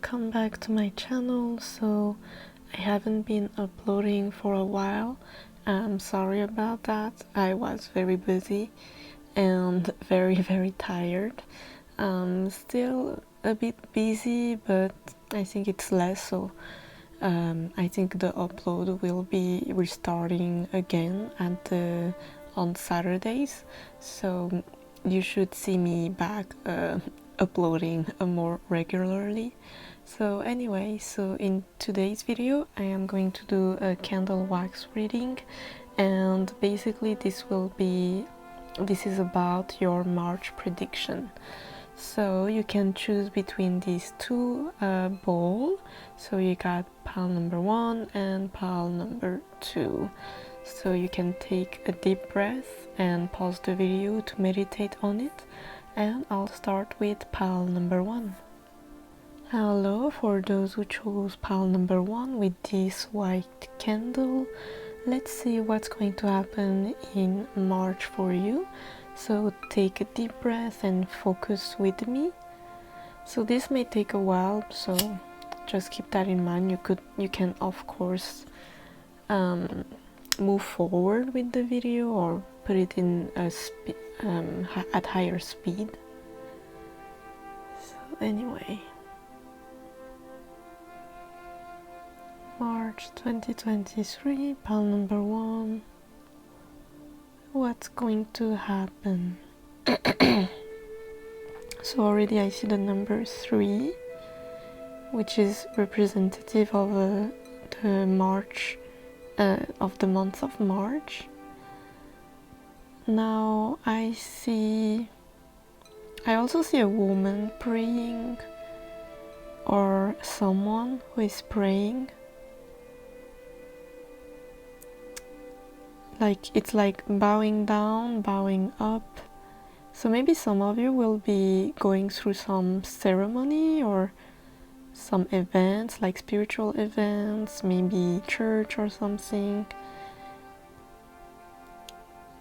welcome back to my channel. So I haven't been uploading for a while. I'm sorry about that. I was very busy and very tired. Still a bit busy, but I think it's less, so I think the upload will be restarting again on Saturdays, so you should see me back uploading more regularly. So anyway, so in today's video I am going to do a candle wax reading, and basically this is about your March prediction. So you can choose between these two bowls. So you got pile number 1 and pile number 2. So you can take a deep breath and pause the video to meditate on it. And I'll start with pile number 1. Hello, for those who chose pile number 1 with this white candle. Let's see what's going to happen in March for you. So take a deep breath and focus with me. So this may take a while, so just keep that in mind. You can of course move forward with the video or put it in at higher speed. So anyway, March 2023, pile number 1. What's going to happen? So already I see the number 3, which is representative of the March, of the month of March. Now I also see a woman praying, or someone who is praying. It's like bowing down, bowing up. So maybe some of you will be going through some ceremony or some events, like spiritual events, maybe church or something.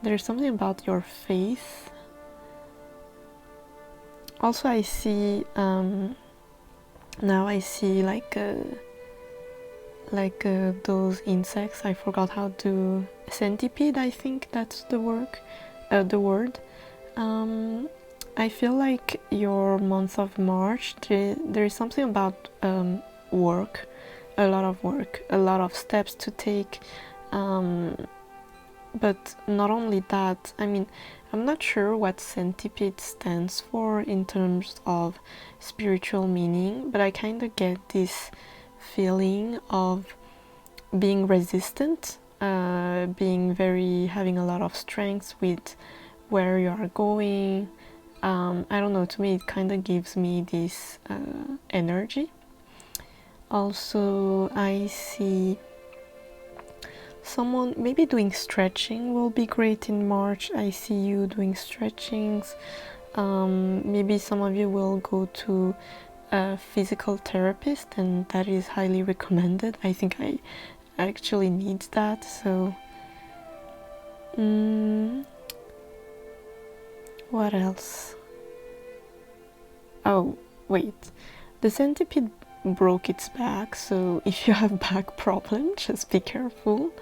There's something about your faith. Also I see, now I see those insects. I forgot how to, centipede, I think that's the word. I feel like your month of March, there is something about work, a lot of steps to take, but not only that, I mean, I'm not sure what centipede stands for in terms of spiritual meaning, but I kind of get this feeling of being resistant, having a lot of strength with where you are going. I don't know, to me it kind of gives me this energy. Also I see someone maybe doing stretching will be great in March. I see you doing stretchings. Maybe some of you will go to a physical therapist, and that is highly recommended. I think I actually need that. So what else? Oh wait, the centipede broke its back, so if you have back problem, just be careful.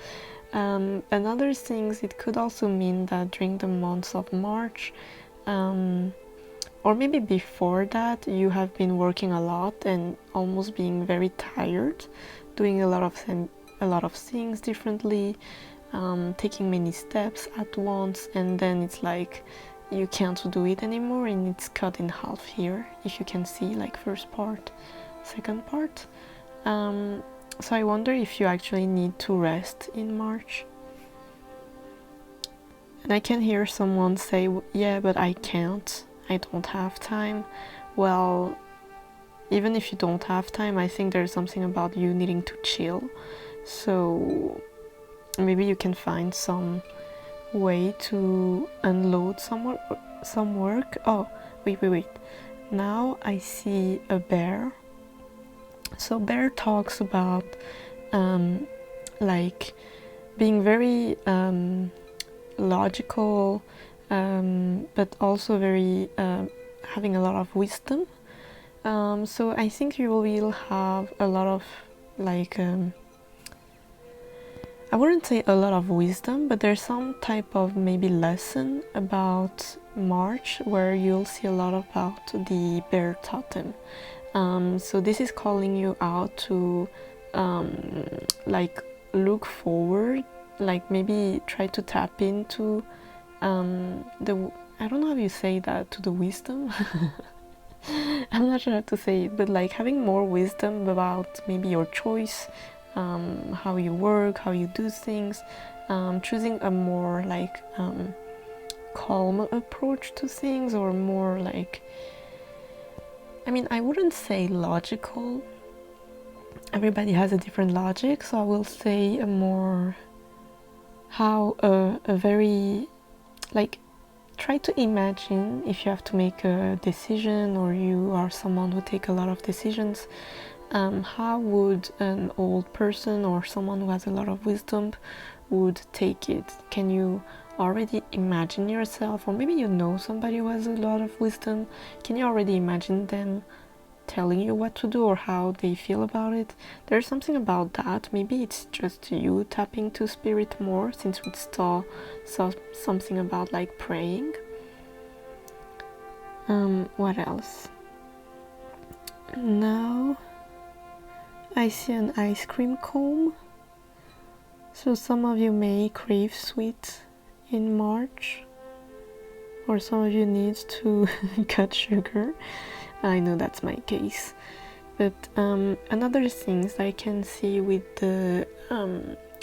Another things, it could also mean that during the months of March, or maybe before that, you have been working a lot and almost being very tired, doing a lot of things differently, taking many steps at once, and then it's like you can't do it anymore, and it's cut in half here, if you can see, like first part, second part. So I wonder if you actually need to rest in March. And I can hear someone say, yeah, but I can't, I don't have time. Well, even if you don't have time, I think there's something about you needing to chill. So maybe you can find some way to unload some work. Oh, wait. Now I see a bear. So bear talks about like being very logical, but also very having a lot of wisdom. So I think you will have a lot of like I wouldn't say a lot of wisdom, but there's some type of maybe lesson about March where you'll see a lot about the bear totem. So this is calling you out to like look forward, like maybe try to tap into the, I don't know how you say that, to the wisdom. I'm not sure how to say it, but like having more wisdom about maybe your choice, how you work, how you do things, choosing a more like calm approach to things, or more like, I mean, I wouldn't say logical. Everybody has a different logic, so I will say a more, how a very, like, try to imagine if you have to make a decision, or you are someone who take a lot of decisions, how would an old person or someone who has a lot of wisdom would take it? Can you already imagine yourself, or maybe you know somebody who has a lot of wisdom, can you already imagine them telling you what to do or how they feel about it? There's something about that. Maybe it's just you tapping to spirit more, since we saw something about like praying. What else? Now I see an ice cream cone. So some of you may crave sweet in March, or some of you need to cut sugar. I know that's my case. But another thing that I can see with the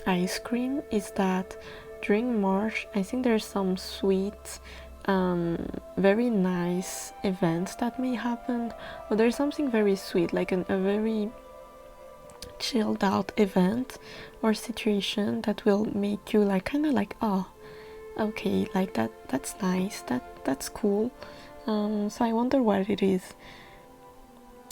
ice cream is that during March, I think there's some sweet, very nice events that may happen, or there's something very sweet, like a very chilled out event or situation that will make you like kind of like, oh, okay, like that's nice, that's cool. So I wonder what it is.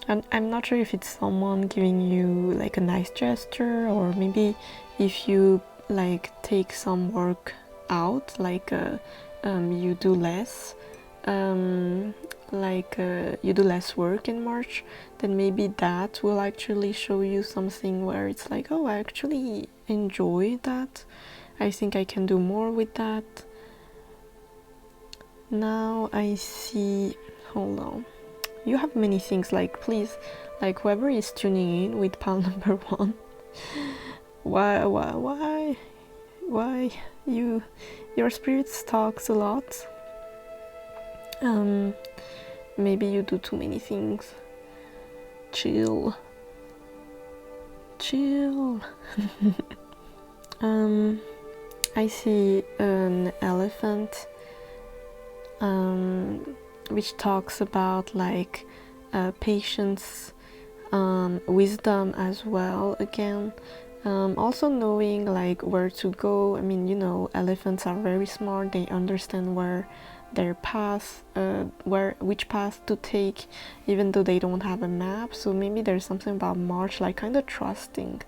I'm not sure if it's someone giving you like a nice gesture, or maybe if you like take some work out, like you do less, you do less work in March, then maybe that will actually show you something where it's like, oh, I actually enjoy that. I think I can do more with that. Now I see, hold on. You have many things, like, please, like, whoever is tuning in with pile number 1, why your spirits talks a lot. Maybe you do too many things. Chill. I see an elephant, which talks about like patience, wisdom as well, again, also knowing like where to go. I mean, you know, elephants are very smart, they understand where their path, which path to take, even though they don't have a map. So maybe there's something about March, like kind of trusting.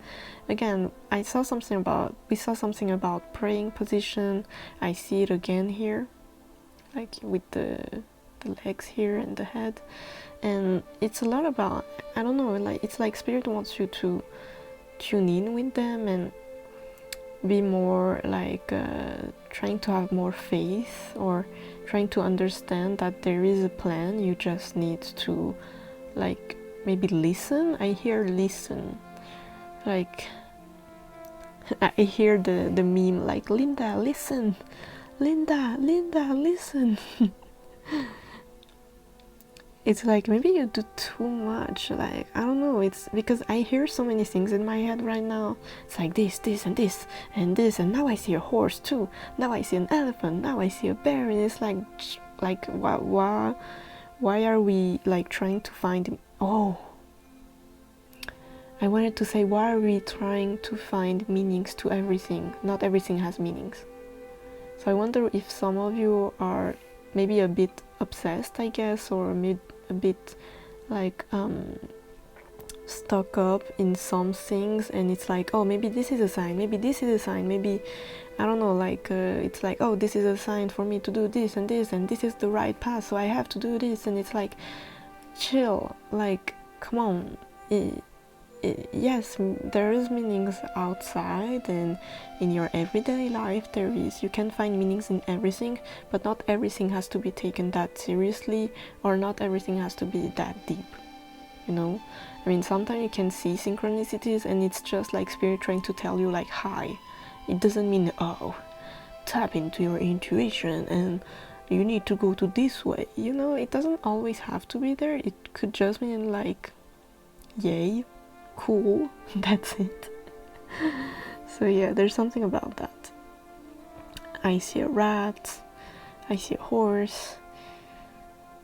Again, we saw something about praying position. I see it again here, like with the legs here and the head, and it's a lot about, I don't know, like it's like spirit wants you to tune in with them and be more like trying to have more faith, or trying to understand that there is a plan. You just need to like maybe listen. I hear listen, like I hear the meme like, Linda listen, Linda listen. It's like maybe you do too much, like I don't know, it's because I hear so many things in my head right now. It's like this and this and this, and now I see a horse too, now I see an elephant, now I see a bear, and it's like why are we like trying to find, oh, I wanted to say, why are we trying to find meanings to everything? Not everything has meanings. So I wonder if some of you are maybe a bit obsessed, I guess, or a bit like stuck up in some things, and it's like, oh, maybe this is a sign, maybe this is a sign, maybe I don't know, like it's like, oh, this is a sign for me to do this and this, and this is the right path, so I have to do this. And it's like, chill, like, come on. Yes, there is meanings outside, and in your everyday life there is. You can find meanings in everything, but not everything has to be taken that seriously, or not everything has to be that deep, you know. I mean, sometimes you can see synchronicities and it's just like spirit trying to tell you like hi. It doesn't mean, oh, tap into your intuition and you need to go to this way, you know. It doesn't always have to be there. It could just mean like, yay, cool, that's it. So yeah, there's something about that. I see a rat, I see a horse.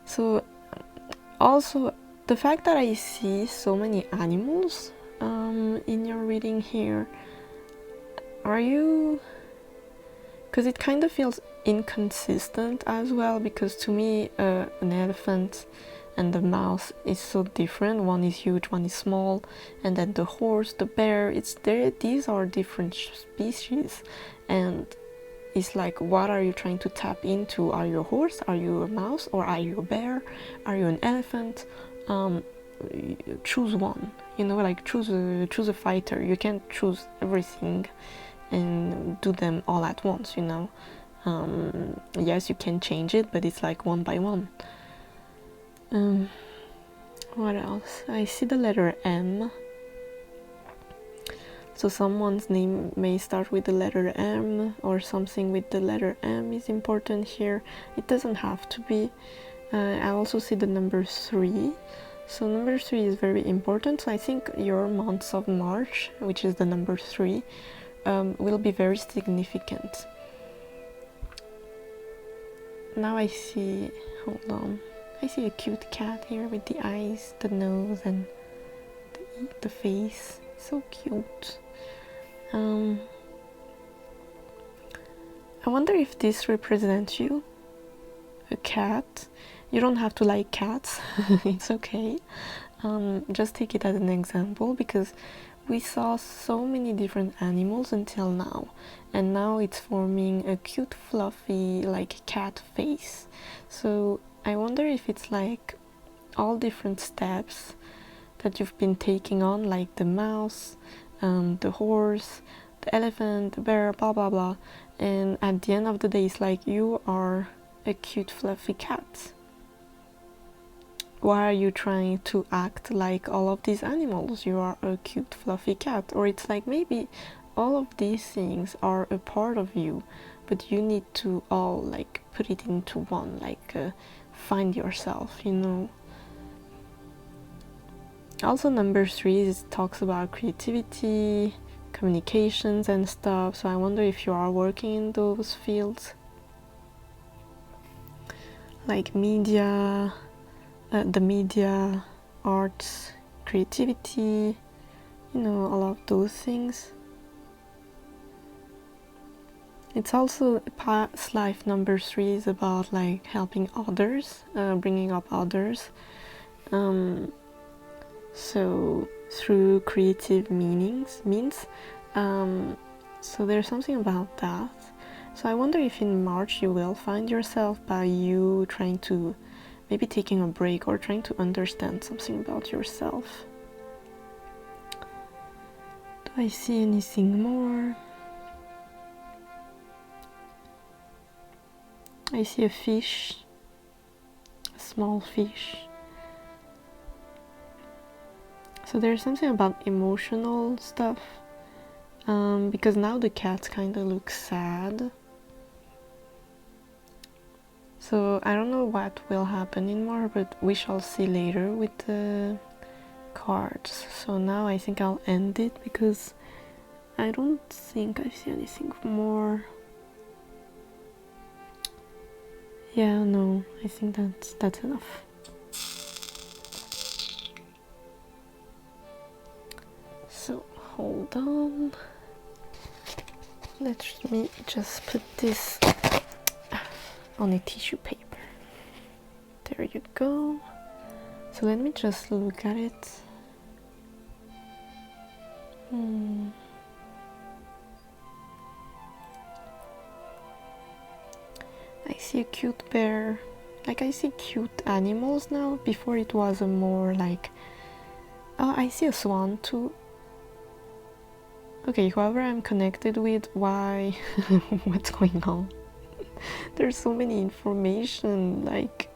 So also the fact that I see so many animals in your reading here, are you, because it kind of feels inconsistent as well, because to me an elephant and the mouse is so different. One is huge, one is small, and then the horse, the bear, it's there. These are different species, and it's like, what are you trying to tap into? Are you a horse? Are you a mouse? Or are you a bear? Are you an elephant? Choose one, you know, like choose a fighter. You can't choose everything and do them all at once, you know. Yes, you can change it, but it's like one by one. What else? I see the letter M. So someone's name may start with the letter M, or something with the letter M is important here. It doesn't have to be. I also see the number 3. So number 3 is very important. So I think your months of March, which is the number 3, will be very significant. Now I see, hold on, I see a cute cat here with the eyes, the nose, and the face. So cute. I wonder if this represents you, a cat. You don't have to like cats, it's okay. Just take it as an example, because we saw so many different animals until now, and now it's forming a cute fluffy like cat face. So I wonder if it's like all different steps that you've been taking on, like the mouse, the horse, the elephant, the bear, blah blah blah, and at the end of the day it's like you are a cute fluffy cat. Why are you trying to act like all of these animals? You are a cute fluffy cat. Or it's like maybe all of these things are a part of you, but you need to all like put it into one, like find yourself, you know. Also number 3 talks about creativity, communications and stuff, so I wonder if you are working in those fields, like media, the media, arts, creativity, you know, all of those things. It's also past life number 3 is about like helping others, bringing up others, so through creative means, so there's something about that. So I wonder if in March you will find yourself by you trying to maybe taking a break or trying to understand something about yourself. Do I see anything more? I see a fish, a small fish. So there's something about emotional stuff, because now the cat kind of looks sad. So I don't know what will happen in more, but we shall see later with the cards. So now I think I'll end it, because I don't think I see anything more. Yeah, no, I think that's enough. So hold on. Let me just put this on a tissue paper. There you go. So let me just look at it. I see a cute bear like I see cute animals now. Before it was a more like, oh, I see a swan too. Okay, whoever I'm connected with, why? What's going on? There's so many information, like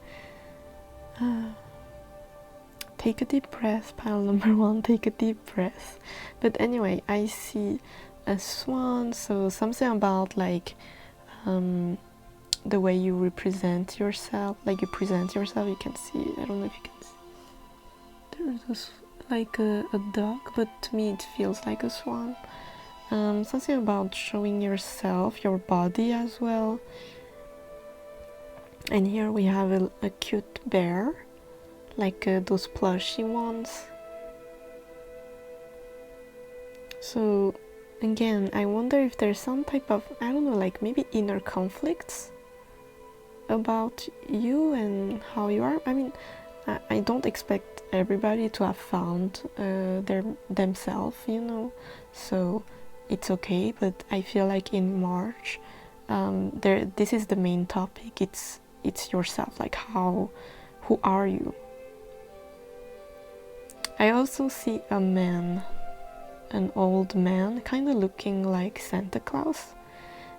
take a deep breath, pile number 1, take a deep breath. But anyway, I see a swan, so something about like the way you represent yourself, like you present yourself, you can see, I don't know if you can see, there's this like a duck, but to me it feels like a swan. Something about showing yourself, your body as well. And here we have a cute bear, like those plushy ones. So again, I wonder if there's some type of, I don't know, like maybe inner conflicts about you and how you are. I mean, I don't expect everybody to have found themselves, you know, so it's okay. But I feel like in March, this is the main topic. It's yourself, like who are you? I also see a man, an old man, kind of looking like Santa Claus.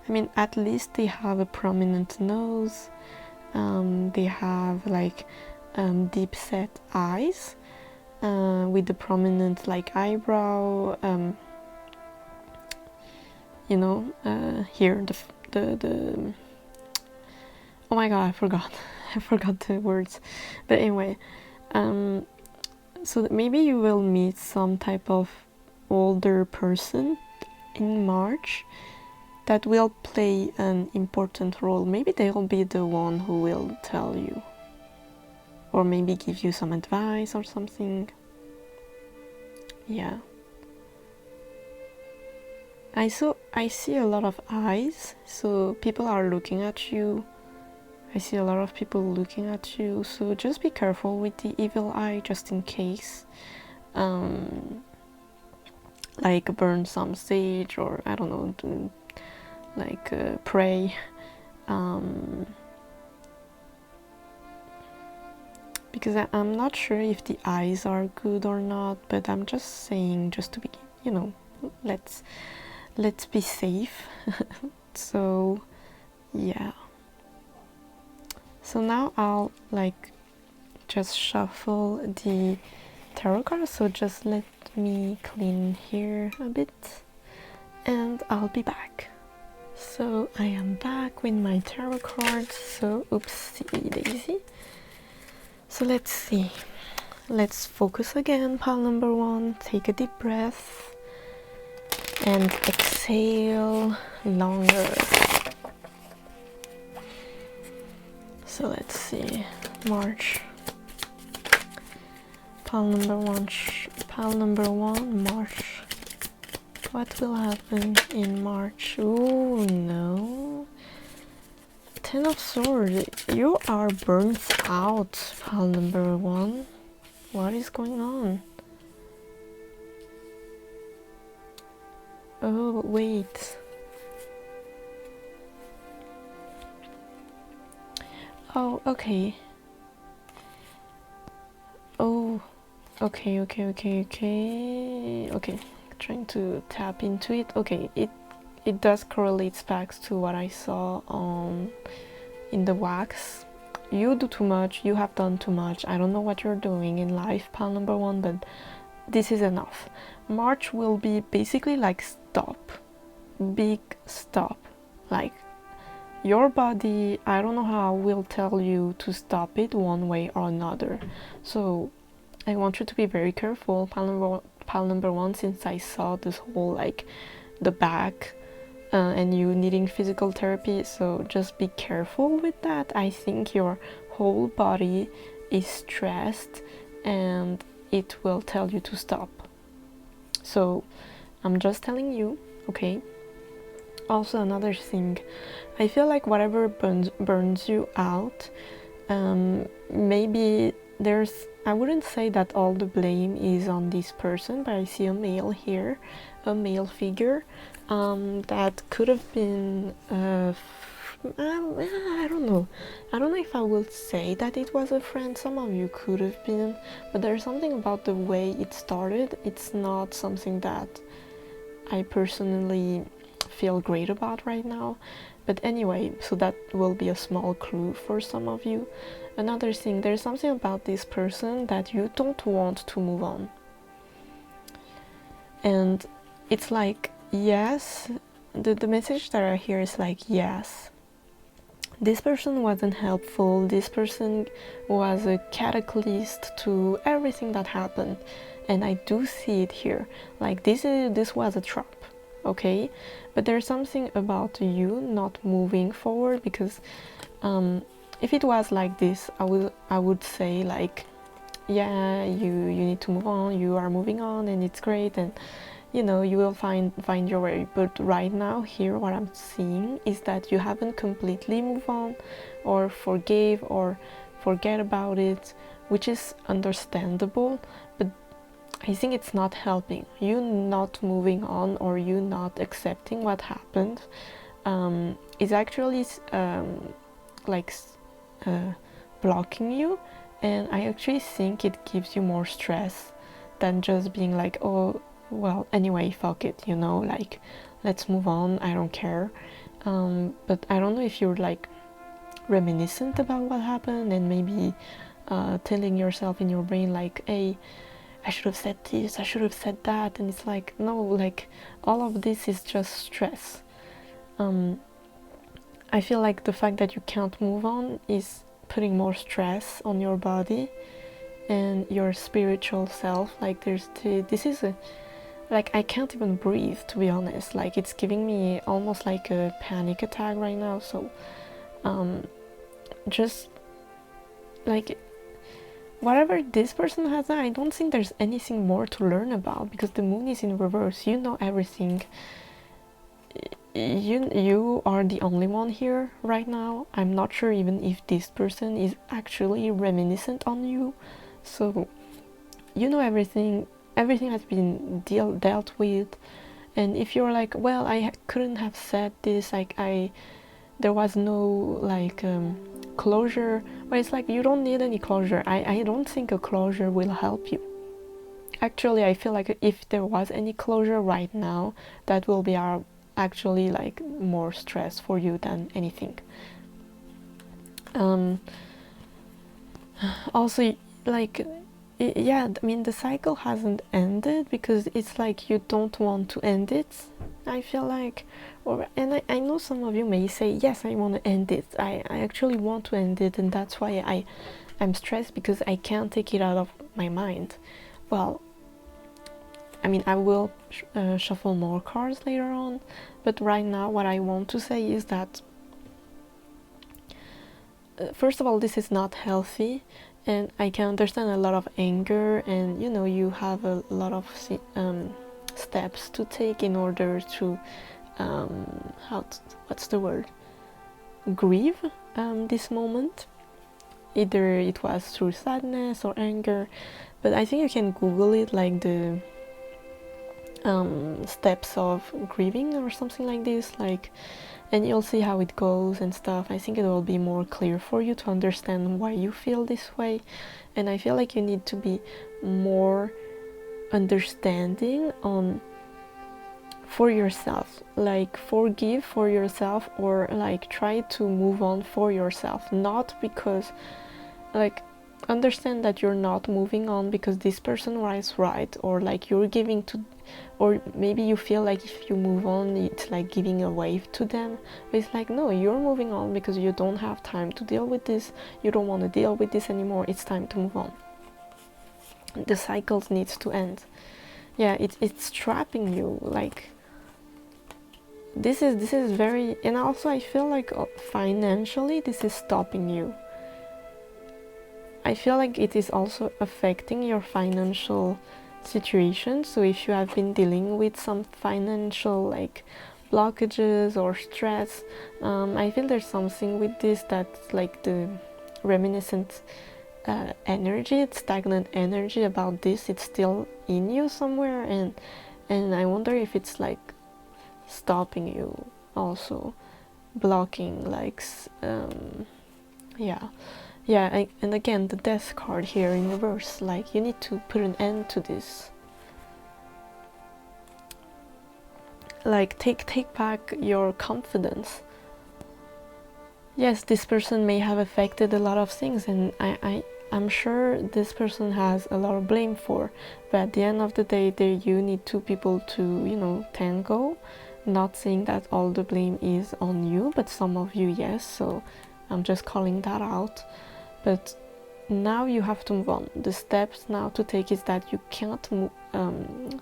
I mean, at least they have a prominent nose. They have like deep set eyes with the prominent like eyebrow. You know, here the oh my god, I forgot. I forgot the words. But anyway, so maybe you will meet some type of older person in March that will play an important role. Maybe they will be the one who will tell you, or maybe give you some advice or something. Yeah. I see a lot of eyes, so people are looking at you. I see a lot of people looking at you, so just be careful with the evil eye, just in case. Like burn some sage, or I don't know, like pray. Because I'm not sure if the eyes are good or not, but I'm just saying, just to be, you know, let's be safe. So yeah. So now I'll like just shuffle the tarot cards, so just let me clean here a bit and I'll be back. So I am back with my tarot cards, so oopsie daisy. So let's see, let's focus again. Pile number 1, take a deep breath and exhale longer. So let's see, March. Pile number 1, March. What will happen in March? Oh no. 10 of Swords. You are burnt out, pile number 1. What is going on? Oh, wait. Oh, okay. Oh, okay. Trying to tap into it. Okay, it does correlate back to what I saw in the wax. You do too much, you have done too much. I don't know what you're doing in life, pile number 1, but this is enough. March will be basically like stop. Big stop. Like your body, I don't know how, will tell you to stop it one way or another. So I want you to be very careful, pile number 1, since I saw this whole like the back and you needing physical therapy, so just be careful with that. I think your whole body is stressed and it will tell you to stop. So I'm just telling you, okay? Also, another thing, I feel like whatever burns you out, maybe there's, I wouldn't say that all the blame is on this person, but I see a male here, a male figure, that could have been I don't know. I don't know if I will say that it was a friend. Some of you could have been, but there's something about the way it started. It's not something that I personally feel great about right now. But anyway, so that will be a small clue for some of you. Another thing, there's something about this person that you don't want to move on. And it's like, yes, the message that I hear is like, yes, this person wasn't helpful, this person was a catalyst to everything that happened, and I do see it here, like this was a trap, okay? But there's something about you not moving forward, because if it was like this, I would say like, yeah, you need to move on, you are moving on, and it's great, and you know, you will find your way. But right now here, what I'm seeing is that you haven't completely moved on or forgave or forget about it, which is understandable, but I think it's not helping. You not moving on or you not accepting what happened is actually blocking you, and I actually think it gives you more stress than just being like, oh well, anyway, fuck it, you know, like let's move on, I don't care. But I don't know if you're like reminiscent about what happened and maybe telling yourself in your brain like, hey, I should have said this, I should have said that, and it's like, no, like all of this is just stress. I feel like the fact that you can't move on is putting more stress on your body and your spiritual self. Like this is a, like I can't even breathe, to be honest. Like it's giving me almost like a panic attack right now. So just like whatever this person has done, I don't think there's anything more to learn about, because the moon is in reverse. You know everything. You are the only one here right now. I'm not sure even if this person is actually reminiscent on you. So you know everything. Everything has been dealt with, and if you're like, well, I couldn't have said this, like there was no like closure, but it's like you don't need any closure. I don't think a closure will help you. Actually, I feel like if there was any closure right now, that will be actually like more stress for you than anything. Also, like, yeah, I mean, the cycle hasn't ended, because it's like you don't want to end it, I feel like. And I know some of you may say, yes, I want to end it, I actually want to end it, and that's why I'm stressed, because I can't take it out of my mind. Well, I mean, I will shuffle more cards later on, but right now what I want to say is that first of all, this is not healthy, and I can understand a lot of anger, and you know, you have a lot of steps to take in order to what's the word, grieve this moment. Either it was through sadness or anger, but I think you can Google it, like the steps of grieving or something like this, like, and you'll see how it goes and stuff. I think it will be more clear for you to understand why you feel this way, and I feel like you need to be more understanding on for yourself, like forgive for yourself, or like try to move on for yourself, not because like understand that you're not moving on because this person was right, or like you're giving to, or maybe you feel like if you move on it's like giving away to them, but it's like, no, you're moving on because you don't have time to deal with this, you don't want to deal with this anymore, it's time to move on. The cycles needs to end. Yeah, it's trapping you, like this is very, and also I feel like financially this is stopping you. I feel like it is also affecting your financial situation. So if you have been dealing with some financial like blockages or stress, I feel there's something with this that's like the reminiscent energy, stagnant energy about this, it's still in you somewhere, and I wonder if it's like stopping you also. blocking, like yeah, and again the death card here in reverse, like you need to put an end to this. Like take back your confidence. Yes, this person may have affected a lot of things, and I'm sure this person has a lot of blame for, but at the end of the day, you need two people to, you know, tango. Not saying that all the blame is on you, but some of you, yes, so I'm just calling that out. But now you have to move on. The steps now to take is that you can't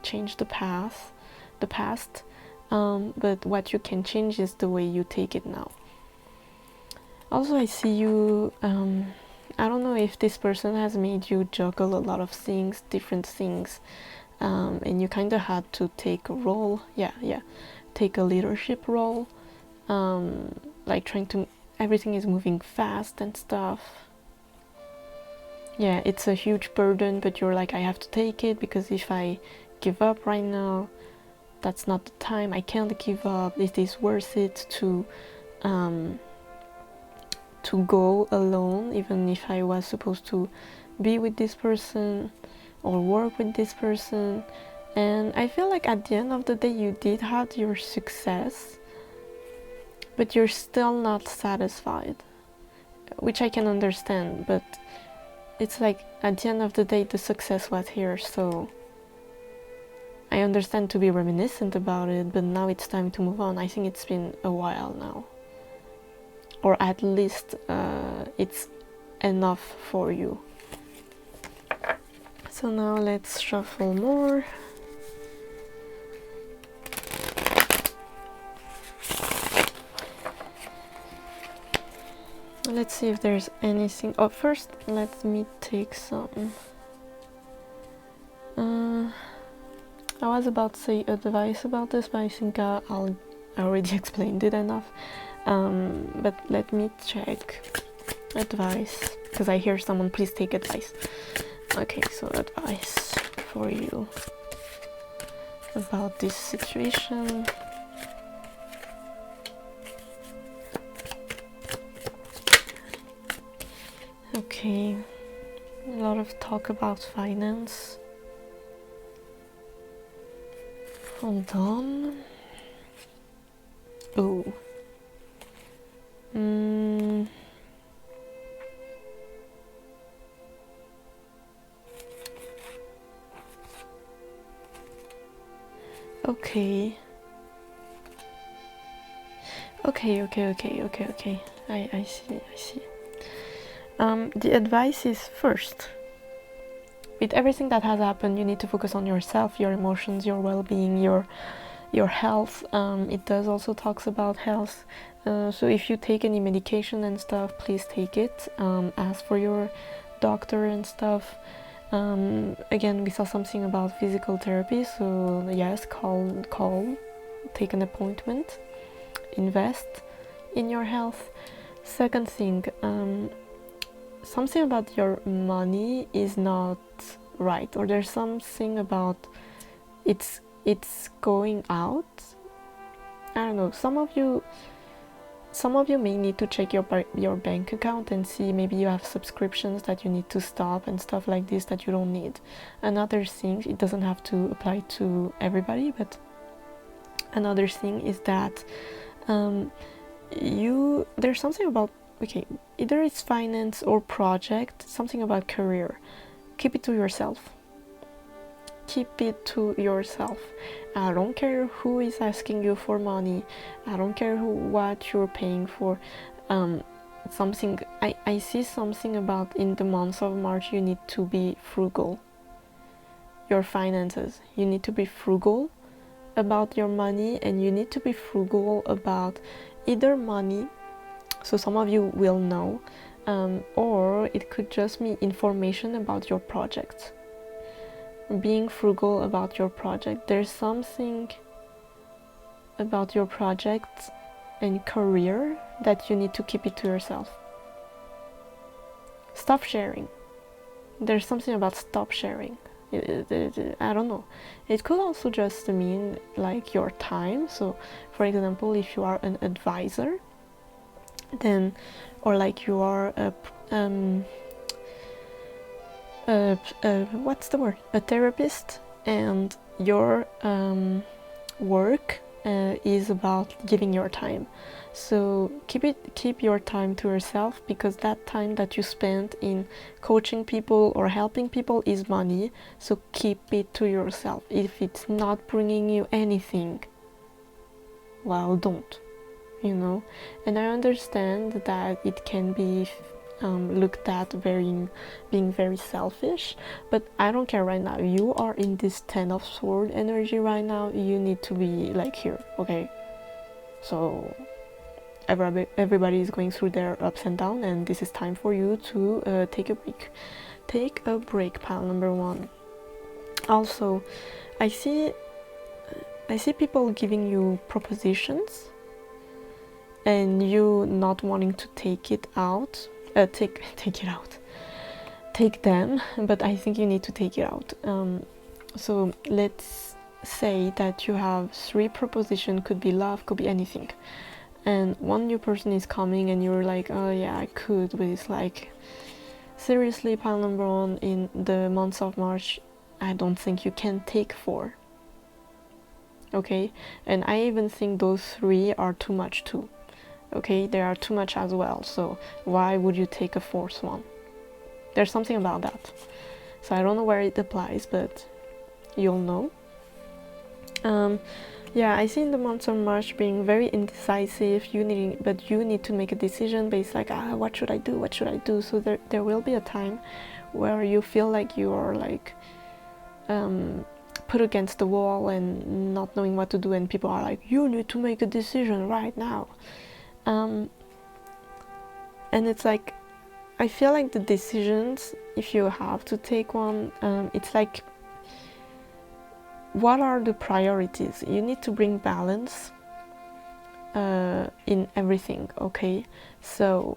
change the past, but what you can change is the way you take it now. Also, I see you, I don't know if this person has made you juggle a lot of things, different things, and you kind of had to take a role, take a leadership role, like trying to, everything is moving fast and stuff. Yeah, it's a huge burden, but you're like, I have to take it, because if I give up right now, that's not the time. I can't give up. It is worth it to go alone, even if I was supposed to be with this person or work with this person. And I feel like at the end of the day you did have your success, but you're still not satisfied, which I can understand, but it's like at the end of the day the success was here, so I understand to be reminiscent about it, but now it's time to move on. I think it's been a while now, or at least it's enough for you. So now let's shuffle more. Let's see if there's anything. Oh, first let me take some. I was about to say advice about this, but I think I already explained it enough. But let me check advice, because I hear someone, please take advice. Okay, so advice for you about this situation. Okay, a lot of talk about finance. Hold on. Oh. Okay. Okay. I see. The advice is, first, with everything that has happened, you need to focus on yourself, your emotions, your well-being, your health. It does also talks about health. So if you take any medication and stuff, please take it. Ask for your doctor and stuff. Again, we saw something about physical therapy, so yes, call, take an appointment, invest in your health. Second thing, something about your money is not right, or there's something about it's going out. I don't know, some of you may need to check your bank account and see maybe you have subscriptions that you need to stop and stuff like this that you don't need. Another thing, it doesn't have to apply to everybody, but another thing is that there's something about, okay, either it's finance or project, something about career. Keep it to yourself. Keep it to yourself. I don't care who is asking you for money. I don't care what you're paying for. Something I see something about in the month of March, you need to be frugal. Your finances. You need to be frugal about your money, and you need to be frugal about either money. So some of you will know, or it could just be information about your project. Being frugal about your project. There's something about your project and career that you need to keep it to yourself. Stop sharing. There's something about stop sharing. I don't know. It could also just mean like your time. So for example, if you are an advisor, then, or like you are what's the word, a therapist, and your work is about giving your time. So keep your time to yourself, because that time that you spend in coaching people or helping people is money. So keep it to yourself. If it's not bringing you anything, well, don't, you know. And I understand that it can be looked at being very selfish, but I don't care right now. You are in this 10 of sword energy right now. You need to be like here, okay? So everybody is going through their ups and downs, and this is time for you to take a break, pile number 1. Also, I see people giving you propositions and you not wanting to take them, but I think you need to take it out. So let's say that you have 3 propositions, could be love, could be anything, and one new person is coming and you're like, oh yeah, I could, but it's like, seriously, pile number 1, in the month of March, I don't think you can take 4. Okay, and I even think those 3 are too much too. Okay, they are too much as well, so why would you take a 4th one? There's something about that. So I don't know where it applies, but you'll know. Yeah, I see in the month of March being very indecisive. You need to make a decision, but it's like, what should I do? So there will be a time where you feel like you are like put against the wall and not knowing what to do, and people are like, you need to make a decision right now. And it's like, I feel like the decisions, if you have to take one, it's like, what are the priorities? You need to bring balance in everything, okay? So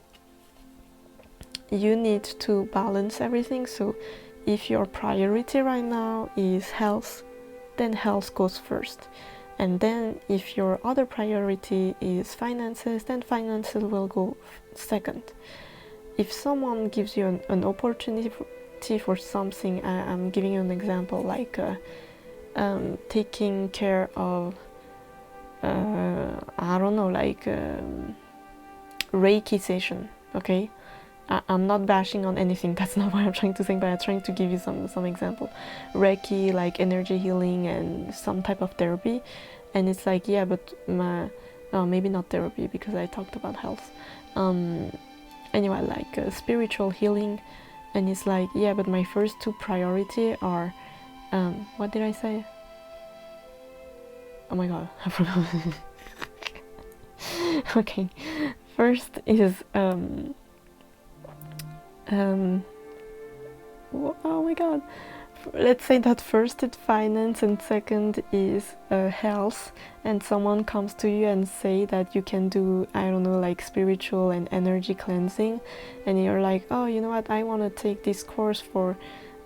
you need to balance everything. So if your priority right now is health, then health goes first. And then if your other priority is finances, then finances will go second. If someone gives you an opportunity for something, I'm giving you an example, like taking care of, I don't know, like Reiki session, okay? I'm not bashing on anything, that's not what I'm trying to say, but I'm trying to give you some example. Reiki, like energy healing and some type of therapy. And it's like, yeah, but maybe not therapy, because I talked about health. Anyway, like spiritual healing. And it's like, yeah, but my first 2 priority are, what did I say? Oh my god, I forgot. Okay, first is, oh my god, let's say that first is finance and second is health, and someone comes to you and say that you can do, I don't know, like spiritual and energy cleansing, and you're like, oh, you know what, I want to take this course for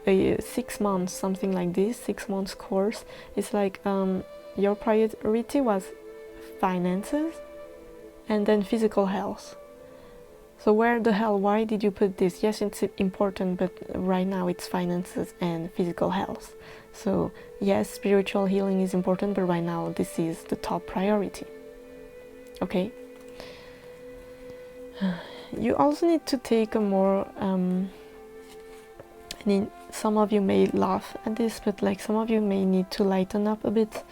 6 months, something like this, 6 months course. It's like, your priority was finances and then physical health. So why did you put this? Yes, it's important, but right now it's finances and physical health. So yes, spiritual healing is important, but right now this is the top priority. Okay? You also need to take a more, some of you may laugh at this, but like some of you may need to lighten up a bit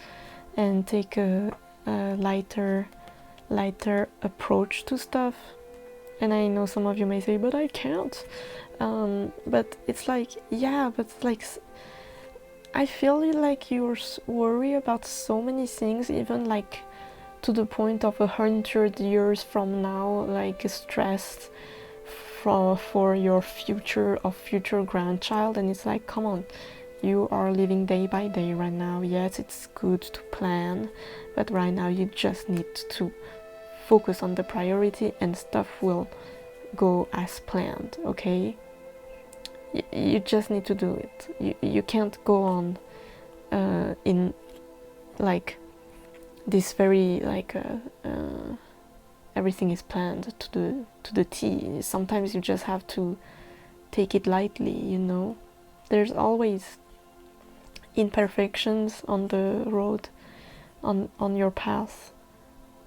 and take a lighter approach to stuff. And I know some of you may say, but I can't. But it's like, yeah, but like, I feel like you're worried about so many things, even like to the point of 100 years from now, like stressed for your future grandchild. And it's like, come on, you are living day by day right now. Yes, it's good to plan, but right now you just need to focus on the priority and stuff will go as planned, okay? You just need to do it. You can't go on in like this very like everything is planned to the T. Sometimes you just have to take it lightly, you know. There's always imperfections on the road, on your path.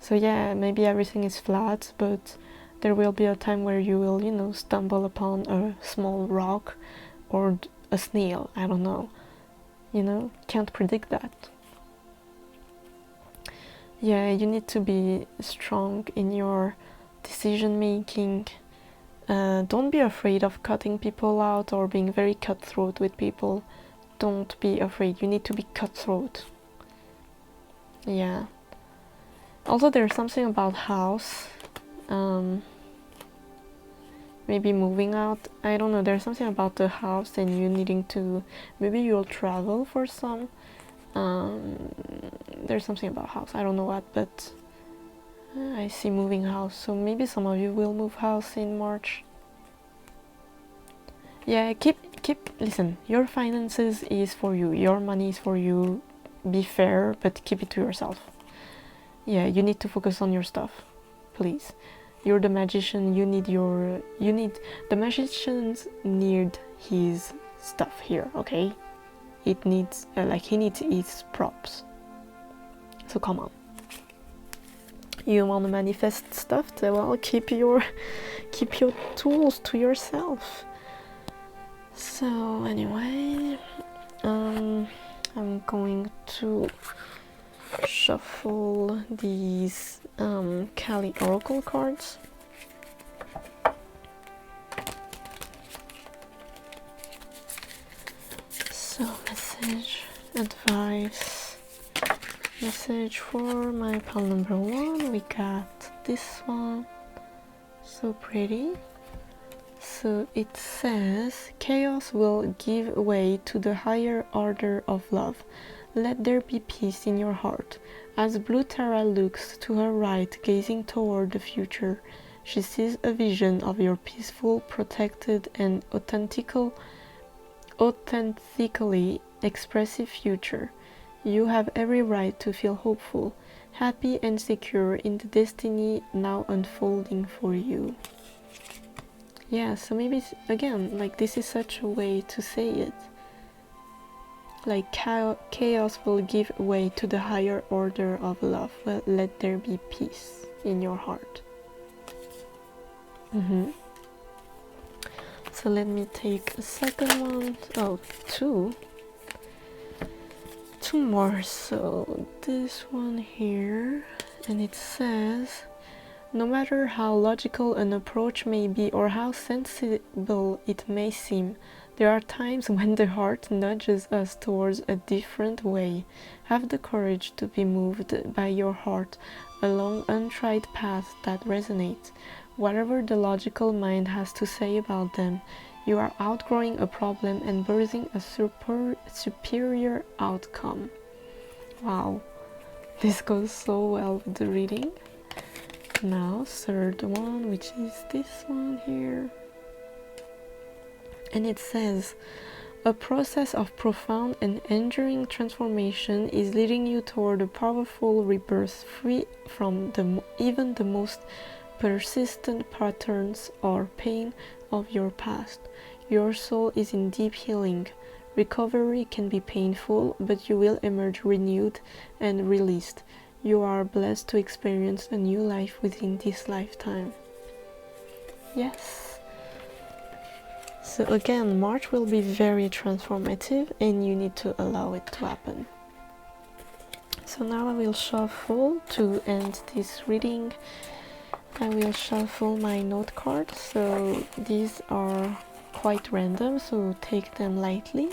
So yeah, maybe everything is flat, but there will be a time where you will, you know, stumble upon a small rock or a snail. I don't know, you know, can't predict that. Yeah, you need to be strong in your decision making. Don't be afraid of cutting people out or being very cutthroat with people. Don't be afraid. You need to be cutthroat. Yeah. Also, there's something about house. Maybe moving out. I don't know. There's something about the house and you needing to. Maybe you'll travel for some. There's something about house. I don't know what, but I see moving house. So maybe some of you will move house in March. Yeah, listen, your finances is for you, your money is for you. Be fair, but keep it to yourself. Yeah, you need to focus on your stuff, please. You're the magician, the magicians need his stuff here, okay? It needs, he needs his props. So come on. You want to manifest stuff? Well, keep your tools to yourself. So anyway, I'm going to shuffle these Kali Oracle cards. So message, advice, message for my pile number 1. We got this one, so pretty. So it says, chaos will give way to the higher order of love. Let there be peace in your heart. As Blue Tara looks to her right, gazing toward the future, she sees a vision of your peaceful, protected, and authentically expressive future. You have every right to feel hopeful, happy, and secure in the destiny now unfolding for you. Yeah, so maybe, again, like, this is such a way to say it. Like, chaos will give way to the higher order of love. Well, let there be peace in your heart. So let me take a second one. Oh, two more. So this one here, and it says, no matter how logical an approach may be or how sensible it may seem, there are times when the heart nudges us towards a different way. Have the courage to be moved by your heart along untried paths that resonate. Whatever the logical mind has to say about them, you are outgrowing a problem and birthing a superior outcome. Wow, this goes so well with the reading. Now, third one, which is this one here. And it says, a process of profound and enduring transformation is leading you toward a powerful rebirth, free from even the most persistent patterns or pain of your past. Your soul is in deep healing. Recovery can be painful, but you will emerge renewed and released. You are blessed to experience a new life within this lifetime. Yes. So again, March will be very transformative and you need to allow it to happen. So now I will shuffle to end this reading. I will shuffle my note cards. So these are quite random, so take them lightly.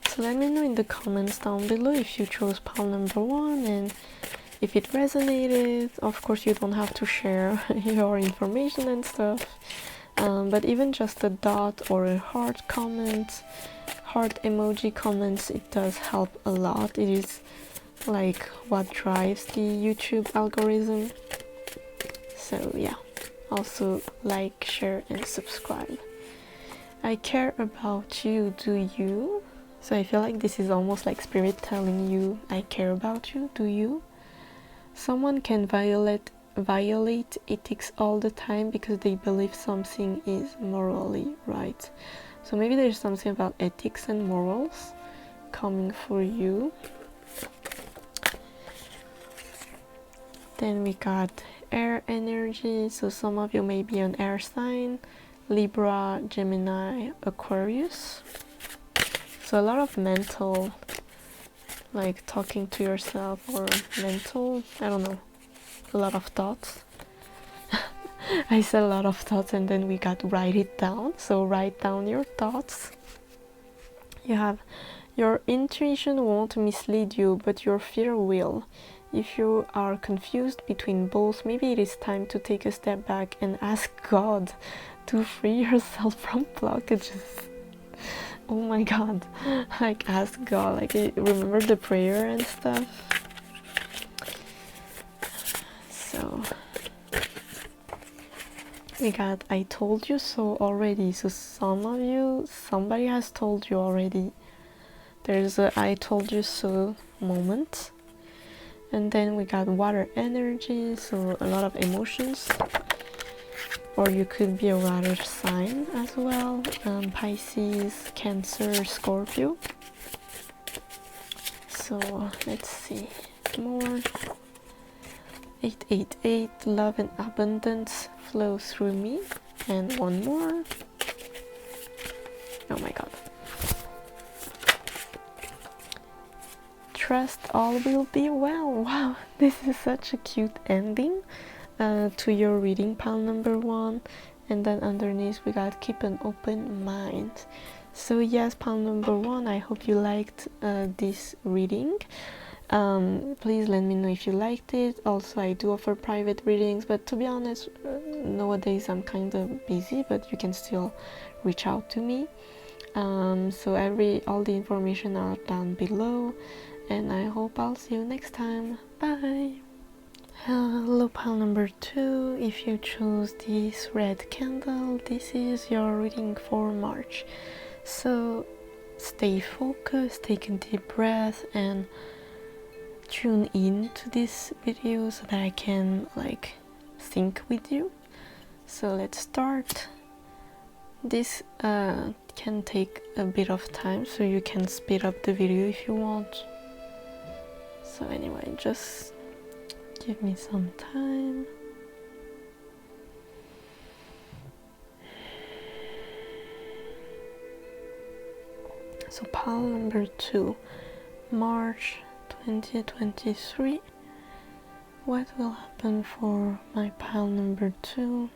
So let me know in the comments down below if you chose pile number 1 and if it resonated. Of course, you don't have to share your information and stuff, but even just a dot or a heart comment, heart emoji comments, it does help a lot. It is like what drives the YouTube algorithm. So yeah, also like, share and subscribe. I care about you, do you? So I feel like this is almost like spirit telling you, I care about you. Do you? Someone can violate ethics all the time because they believe something is morally right. So maybe there's something about ethics and morals coming for you. Then we got air energy, so some of you may be an air sign, Libra, Gemini, Aquarius. So a lot of mental, like talking to yourself, or mental, I don't know, a lot of thoughts. I said a lot of thoughts and then we got write it down. So write down your thoughts. You have your intuition won't mislead you, but your fear will. If you are confused between both, maybe it is time to take a step back and ask God to free yourself from blockages. Oh my God, like ask God, like remember the prayer and stuff. So we got I told you so already. So some of you, somebody has told you already. There's a I told you so moment. And then we got water energy, so a lot of emotions. Or you could be a water sign as well. Pisces, Cancer, Scorpio. So let's see more. 888, love and abundance flow through me. And one more. Oh my God. Trust all will be well. Wow, this is such a cute ending to your reading, pile number 1. And then underneath we got keep an open mind. So yes, pile number 1, I hope you liked this reading. Please let me know if you liked it. Also, I do offer private readings, but to be honest, nowadays I'm kind of busy, but you can still reach out to me. So all the information are down below, and I hope I'll see you next time. Bye. Hello, pile number 2. If you choose this red candle, this is your reading for March. So stay focused, take a deep breath, and tune in to this video so that I can like sync with you. So let's start. This can take a bit of time, so you can speed up the video if you want. So anyway, just give me some time. So pile number 2, March 2023. What will happen for my pile number 2?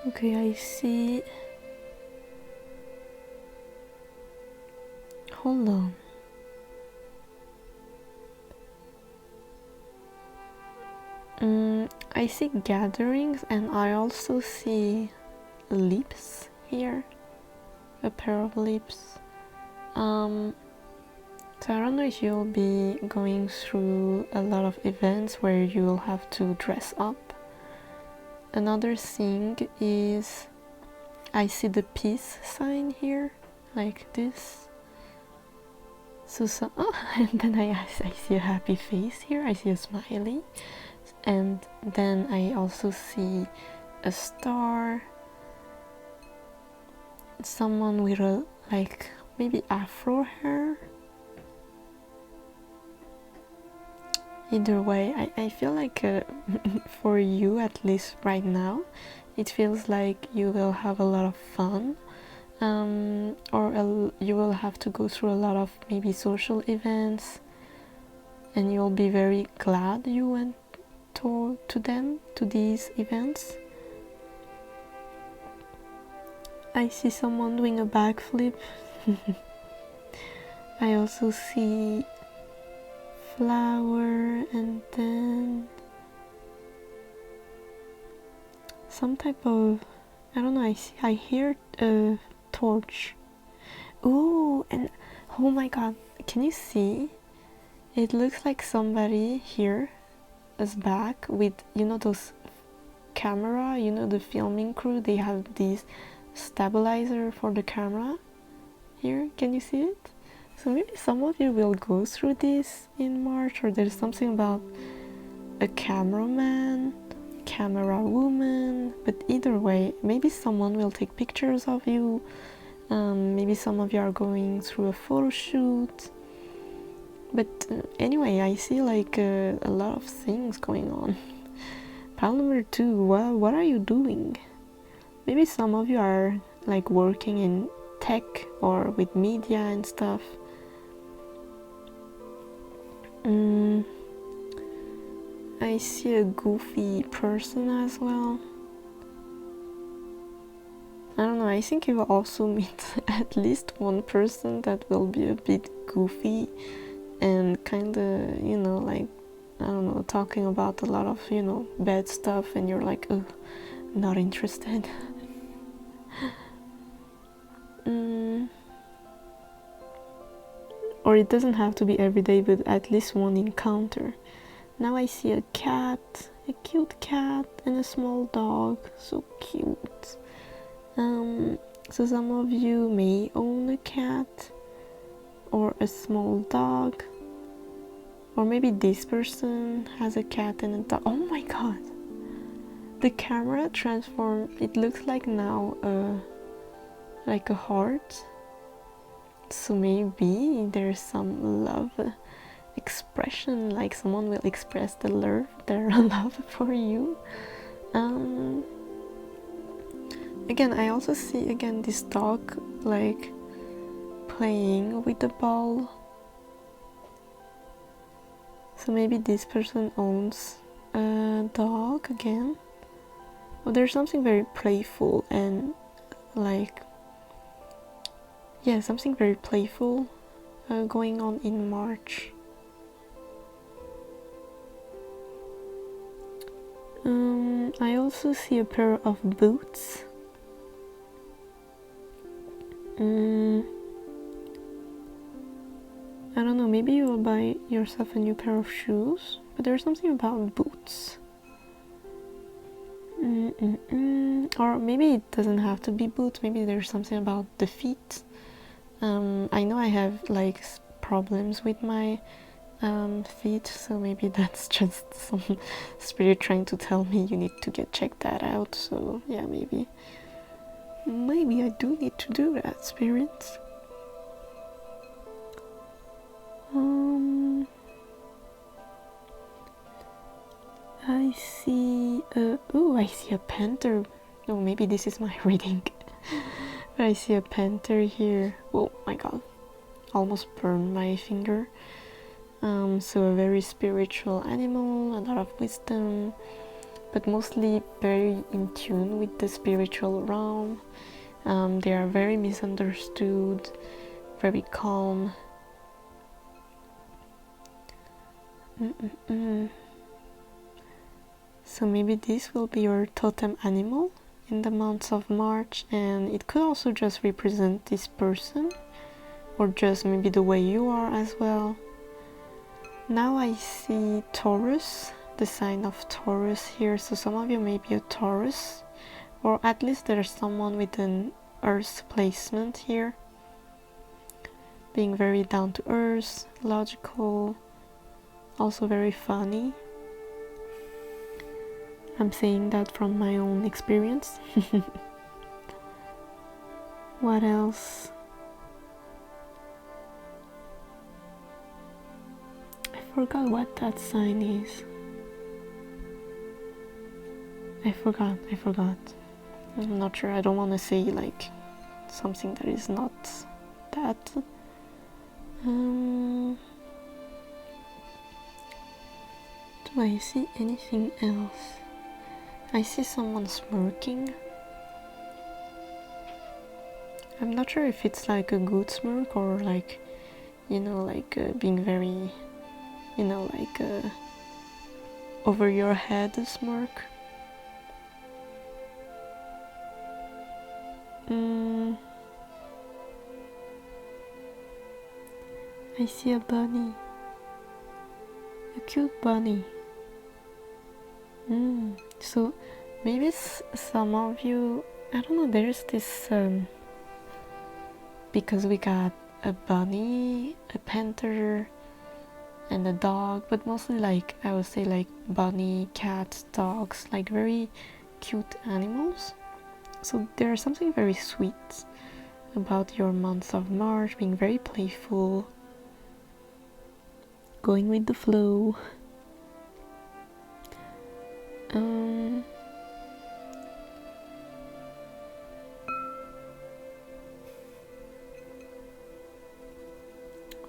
Okay, I see. Hold on. I see gatherings, and I also see lips here, a pair of lips. So I don't know if you'll be going through a lot of events where you'll have to dress up. Another thing is I see the peace sign here, like this. So oh, and then I see a happy face here, I see a smiley. And then I also see a star, someone with a like maybe afro hair. Either way, I feel like for you, at least right now, it feels like you will have a lot of fun, or you will have to go through a lot of maybe social events, and you'll be very glad you went to these events. I see someone doing a backflip. I also see flower, and then some type of, I don't know, I hear a torch. Ooh, and oh my God, can you see? It looks like somebody here, us back with, you know, those camera, you know, the filming crew, they have this stabilizer for the camera here. Can you see it? So maybe some of you will go through this in March, or there's something about a cameraman, camera woman, but either way, maybe someone will take pictures of you. Maybe some of you are going through a photo shoot. But anyway, I see like a lot of things going on. Pile number 2, what are you doing? Maybe some of you are like working in tech or with media and stuff. I see a goofy person as well. I don't know, I think you will also meet at least one person that will be a bit goofy and kind of, you know, like, I don't know, talking about a lot of, you know, bad stuff, and you're like, oh, not interested. Or it doesn't have to be every day, but at least one encounter. Now I see a cat, a cute cat, and a small dog. So cute. So some of you may own a cat or a small dog, or maybe this person has a cat and a dog. Oh my god, the camera transformed. It looks like now like a heart, so maybe there's some love expression, like someone will express their love for you. Again, I also see again this dog like playing with the ball. So maybe this person owns a dog again. Well, there's something very playful and like, yeah, something very playful going on in March. I also see a pair of boots. I don't know, maybe you will buy yourself a new pair of shoes, but there's something about boots. Or maybe it doesn't have to be boots, maybe there's something about the feet. I know I have like problems with my feet, so maybe that's just some spirit trying to tell me you need to check that out. So yeah, maybe I do need to do that, spirits. I see I see a panther. Oh, maybe this is my reading. But I see a panther here. Oh my god, almost burned my finger. So a very spiritual animal, a lot of wisdom, but mostly very in tune with the spiritual realm. They are very misunderstood, very calm. So maybe this will be your totem animal in the months of March, and it could also just represent this person, or just maybe the way you are as well. Now I see Taurus, the sign of Taurus here, so some of you may be a Taurus, or at least there's someone with an earth placement here, being very down to earth, logical, also very funny. I'm saying that from my own experience. What else? I forgot what that sign is. I forgot. I'm not sure. I don't want to say like something that is not that. Do I see anything else? I see someone smirking. I'm not sure if it's like a good smirk or like, you know, like being very, you know, like over your head smirk. I see a bunny, a cute bunny. So maybe some of you, I don't know, there's this because we got a bunny, a panther, and a dog, but mostly like I would say like bunny, cats, dogs, like very cute animals. So there's something very sweet about your month of March, being very playful, going with the flow.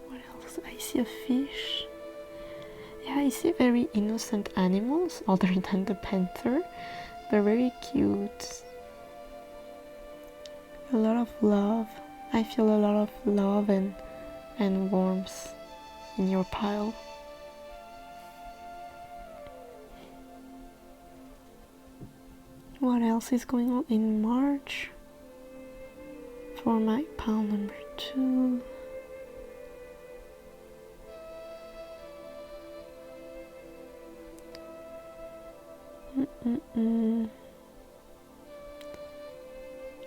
What else? I see a fish. Yeah, I see very innocent animals other than the panther. They're very cute. A lot of love. I feel a lot of love and warmth in your pile. What else is going on in March for my pile number 2?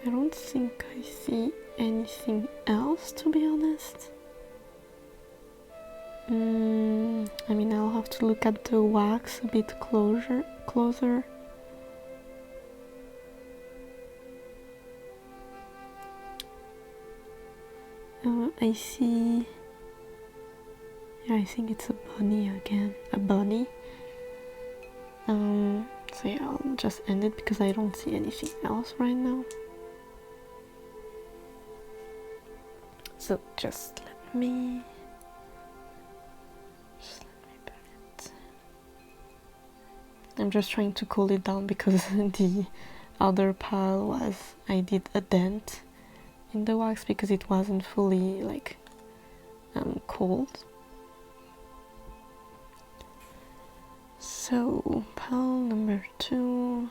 I don't think I see anything else, to be honest. I mean, I'll have to look at the wax a bit closer. I see. Yeah, I think it's a bunny again. A bunny. So yeah, I'll just end it because I don't see anything else right now. So just let me put it. I'm just trying to cool it down because the other pile was, I did a dent in the wax because it wasn't fully like cold. So pile number 2.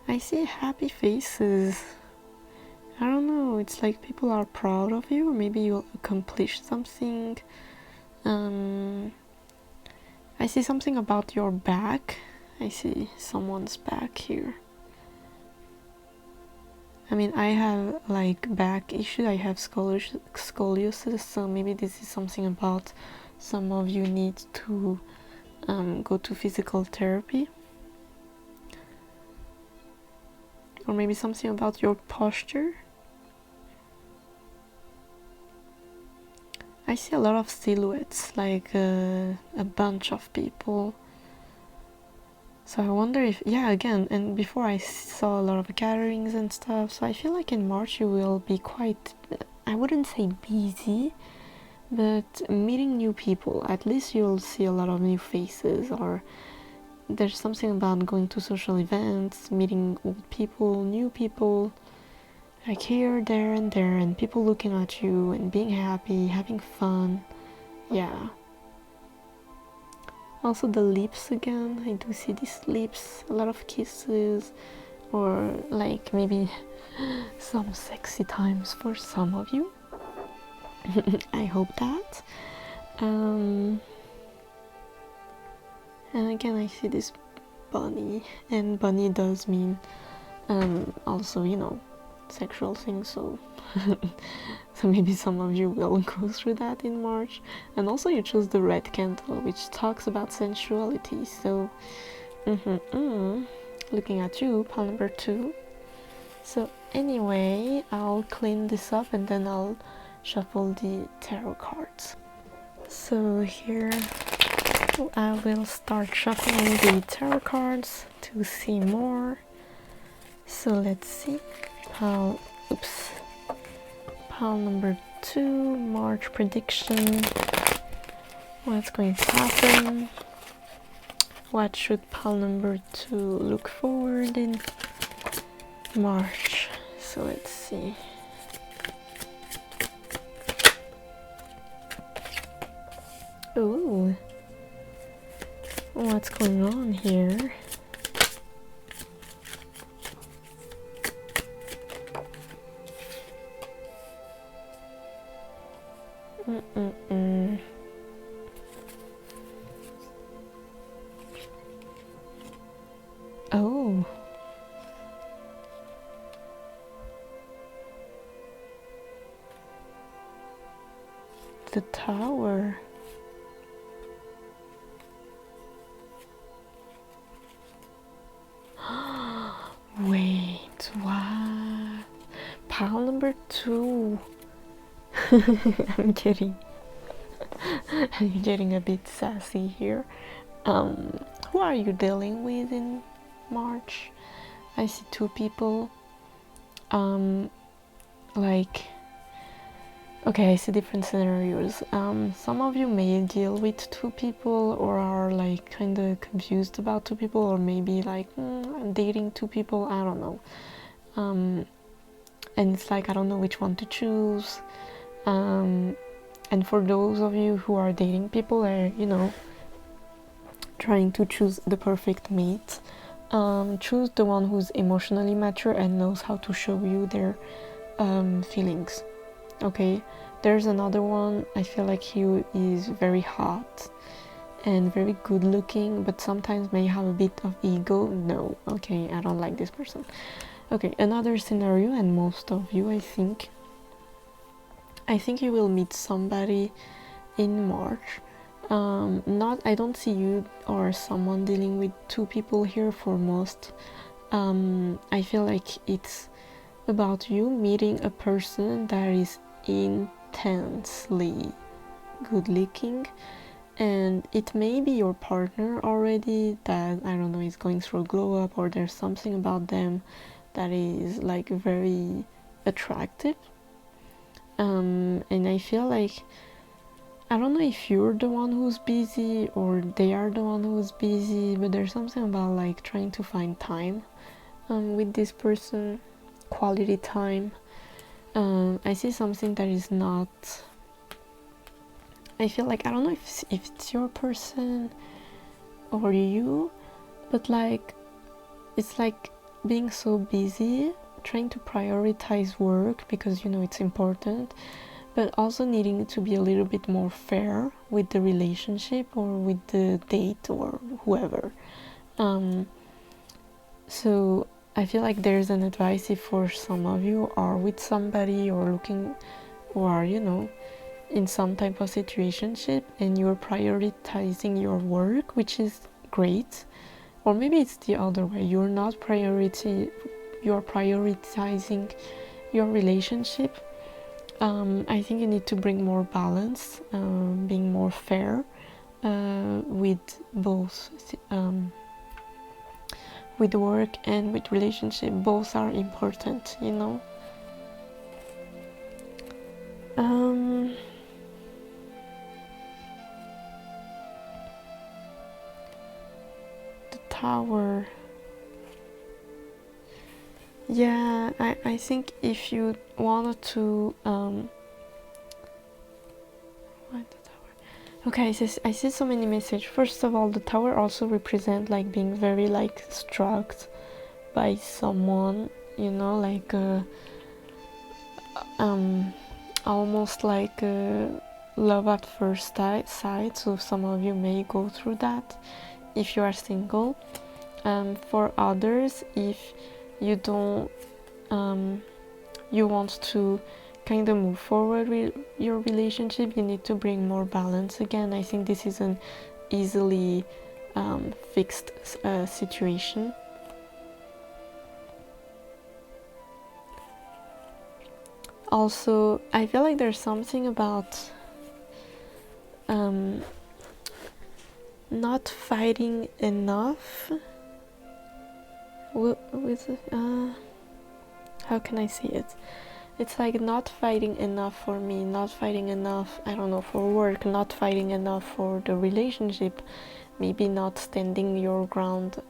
I see happy faces. I don't know, it's like people are proud of you, or maybe you accomplished something. I see something about your back. I see someone's back here. I mean, I have like back issues, I have scoliosis, so maybe this is something about some of you need to go to physical therapy. Or maybe something about your posture. I see a lot of silhouettes, like a bunch of people. So I wonder if, yeah, again, and before I saw a lot of gatherings and stuff, so I feel like in March you will be quite, I wouldn't say busy, but meeting new people. At least you'll see a lot of new faces, or there's something about going to social events, meeting old people, new people, like here, there, and people looking at you and being happy, having fun. Yeah. Also the lips again, I do see these lips, a lot of kisses, or like maybe some sexy times for some of you. I hope that. And again, I see this bunny, and bunny does mean also, you know, sexual things, so so maybe some of you will go through that in March. And also you choose the red candle, which talks about sensuality, so looking at you, pile number 2. So anyway, I'll clean this up and then I'll shuffle the tarot cards. So here I will start shuffling the tarot cards to see more. So let's see. Pile number 2, March prediction. What's going to happen? What should pile number 2 look forward in March? So let's see. Ooh, what's going on here? the Tower. Wait, what? Pile number 2. I'm kidding. I'm getting a bit sassy here. Who are you dealing with in March? I see 2 people. Okay, I see different scenarios. Some of you may deal with 2 people or are like kind of confused about 2 people, or maybe like dating 2 people, I don't know. And it's like I don't know which one to choose. And for those of you who are dating people, are trying to choose the perfect mate, choose the one who's emotionally mature and knows how to show you their feelings. Okay, there's another one. I feel like he is very hot and very good looking, but sometimes may have a bit of ego. No, okay, I don't like this person. Okay, another scenario, and most of you, I think you will meet somebody in March. I don't see you or someone dealing with 2 people here for most. I feel like it's about you meeting a person that is intensely good looking, and it may be your partner already that, I don't know, is going through a glow up, or there's something about them that is like very attractive. And I feel like, I don't know if you're the one who's busy or they are the one who's busy, but there's something about like trying to find time with this person, quality time. I see something that is not, I feel like, I don't know if it's your person or you, but like it's like being so busy, trying to prioritize work because it's important, but also needing to be a little bit more fair with the relationship or with the date or whoever. So I feel like there's an advice if for some of you are with somebody or looking, or are in some type of situationship and you're prioritizing your work, which is great. Or maybe it's the other way, you're prioritizing your relationship. I think you need to bring more balance, being more fair with both, with work and with relationship. Both are important, The Tower. Yeah, I think if you wanted to okay, I see so many messages. First of all, the Tower also represent like being very like struck by someone, like almost like love at first sight. So some of you may go through that if you are single. For others, if you don't, you want to kind of move forward with your relationship, you need to bring more balance again. I think this is an easily fixed situation. Also, I feel like there's something about not fighting enough with how can I say it? It's like not fighting enough for me, not fighting enough, I don't know, for work, not fighting enough for the relationship, maybe not standing your ground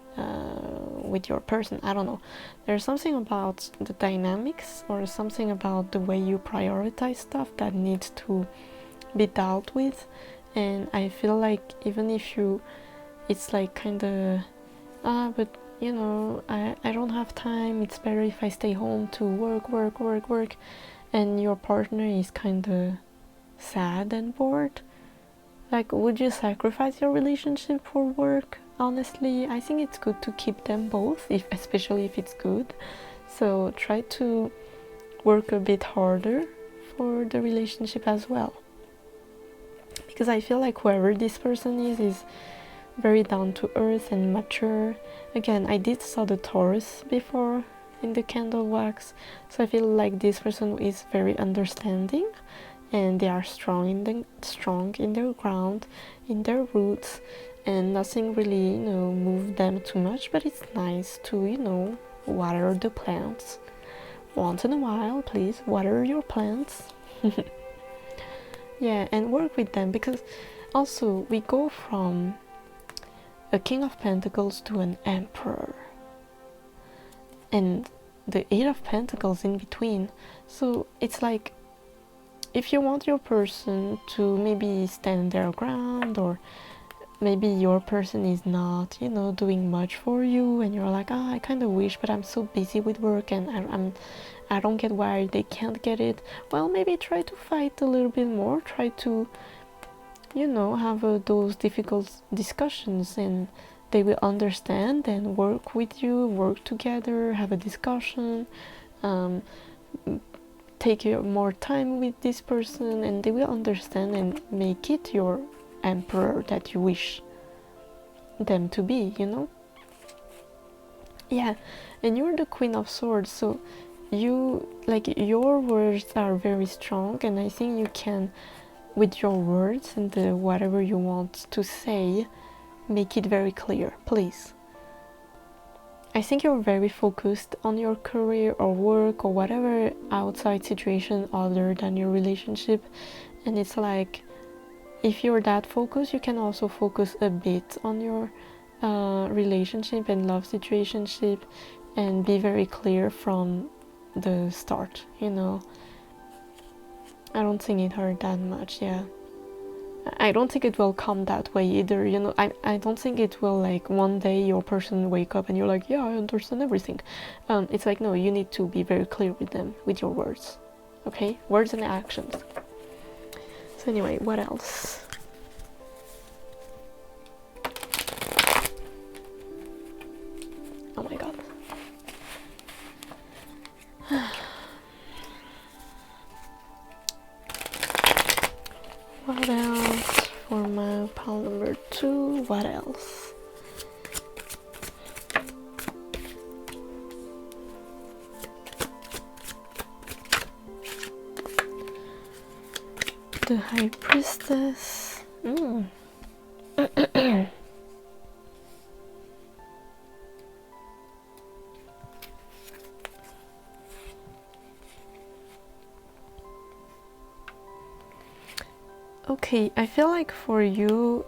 with your person, I don't know. There's something about the dynamics or something about the way you prioritize stuff that needs to be dealt with. And I feel like even if it's like kind of, but I don't have time, it's better if I stay home to work, and your partner is kind of sad and bored. Like, would you sacrifice your relationship for work? Honestly, I think it's good to keep them both, especially if it's good. So try to work a bit harder for the relationship as well. because I feel like whoever this person is very down to earth and mature. Again, I did saw the Taurus before in the candle wax, so I feel like this person is very understanding, and they are strong in their ground, in their roots, and nothing really, you know, moved them too much. But it's nice to, you know, water the plants once in a while. Please water your plants. Yeah, and work with them, because also we go from a King of Pentacles to an Emperor, and the Eight of Pentacles in between. So it's like, if you want your person to maybe stand their ground, or maybe your person is not, you know, doing much for you, and you're like, I kind of wish, but I'm so busy with work, and I don't get why they can't get it. Well, maybe try to fight a little bit more, try to, you know, have those difficult discussions, and they will understand and work with you, work together, have a discussion, take more time with this person, and they will understand and make it your emperor that you wish them to be, you know. Yeah, and you're the Queen of Swords, so you, like, your words are very strong, and I think you can, with your words and whatever you want to say, make it very clear. Please, I think you're very focused on your career or work or whatever outside situation other than your relationship, and it's like, if you're that focused, you can also focus a bit on your relationship and love situationship, and be very clear from the start, you know. I don't think it hurt that much. Yeah, I don't think it will come that way either, you know. I don't think it will, like, one day your person wake up and you're like, yeah, I understand everything. It's like, no, you need to be very clear with them, with your words, okay? Words and actions. So anyway, what else? Oh my god. What else for my pile number 2? What else? The High Priestess. Okay, I feel like for you,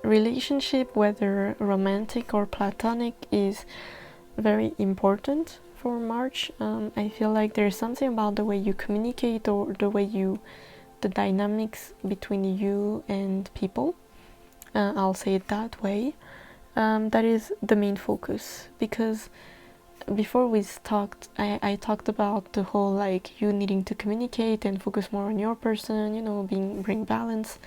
relationship, whether romantic or platonic, is very important for March. I feel like there's something about the way you communicate, or the dynamics between you and people, I'll say it that way, that is the main focus. Because before we talked, I talked about the whole, like, you needing to communicate and focus more on your person, you know, bring balance.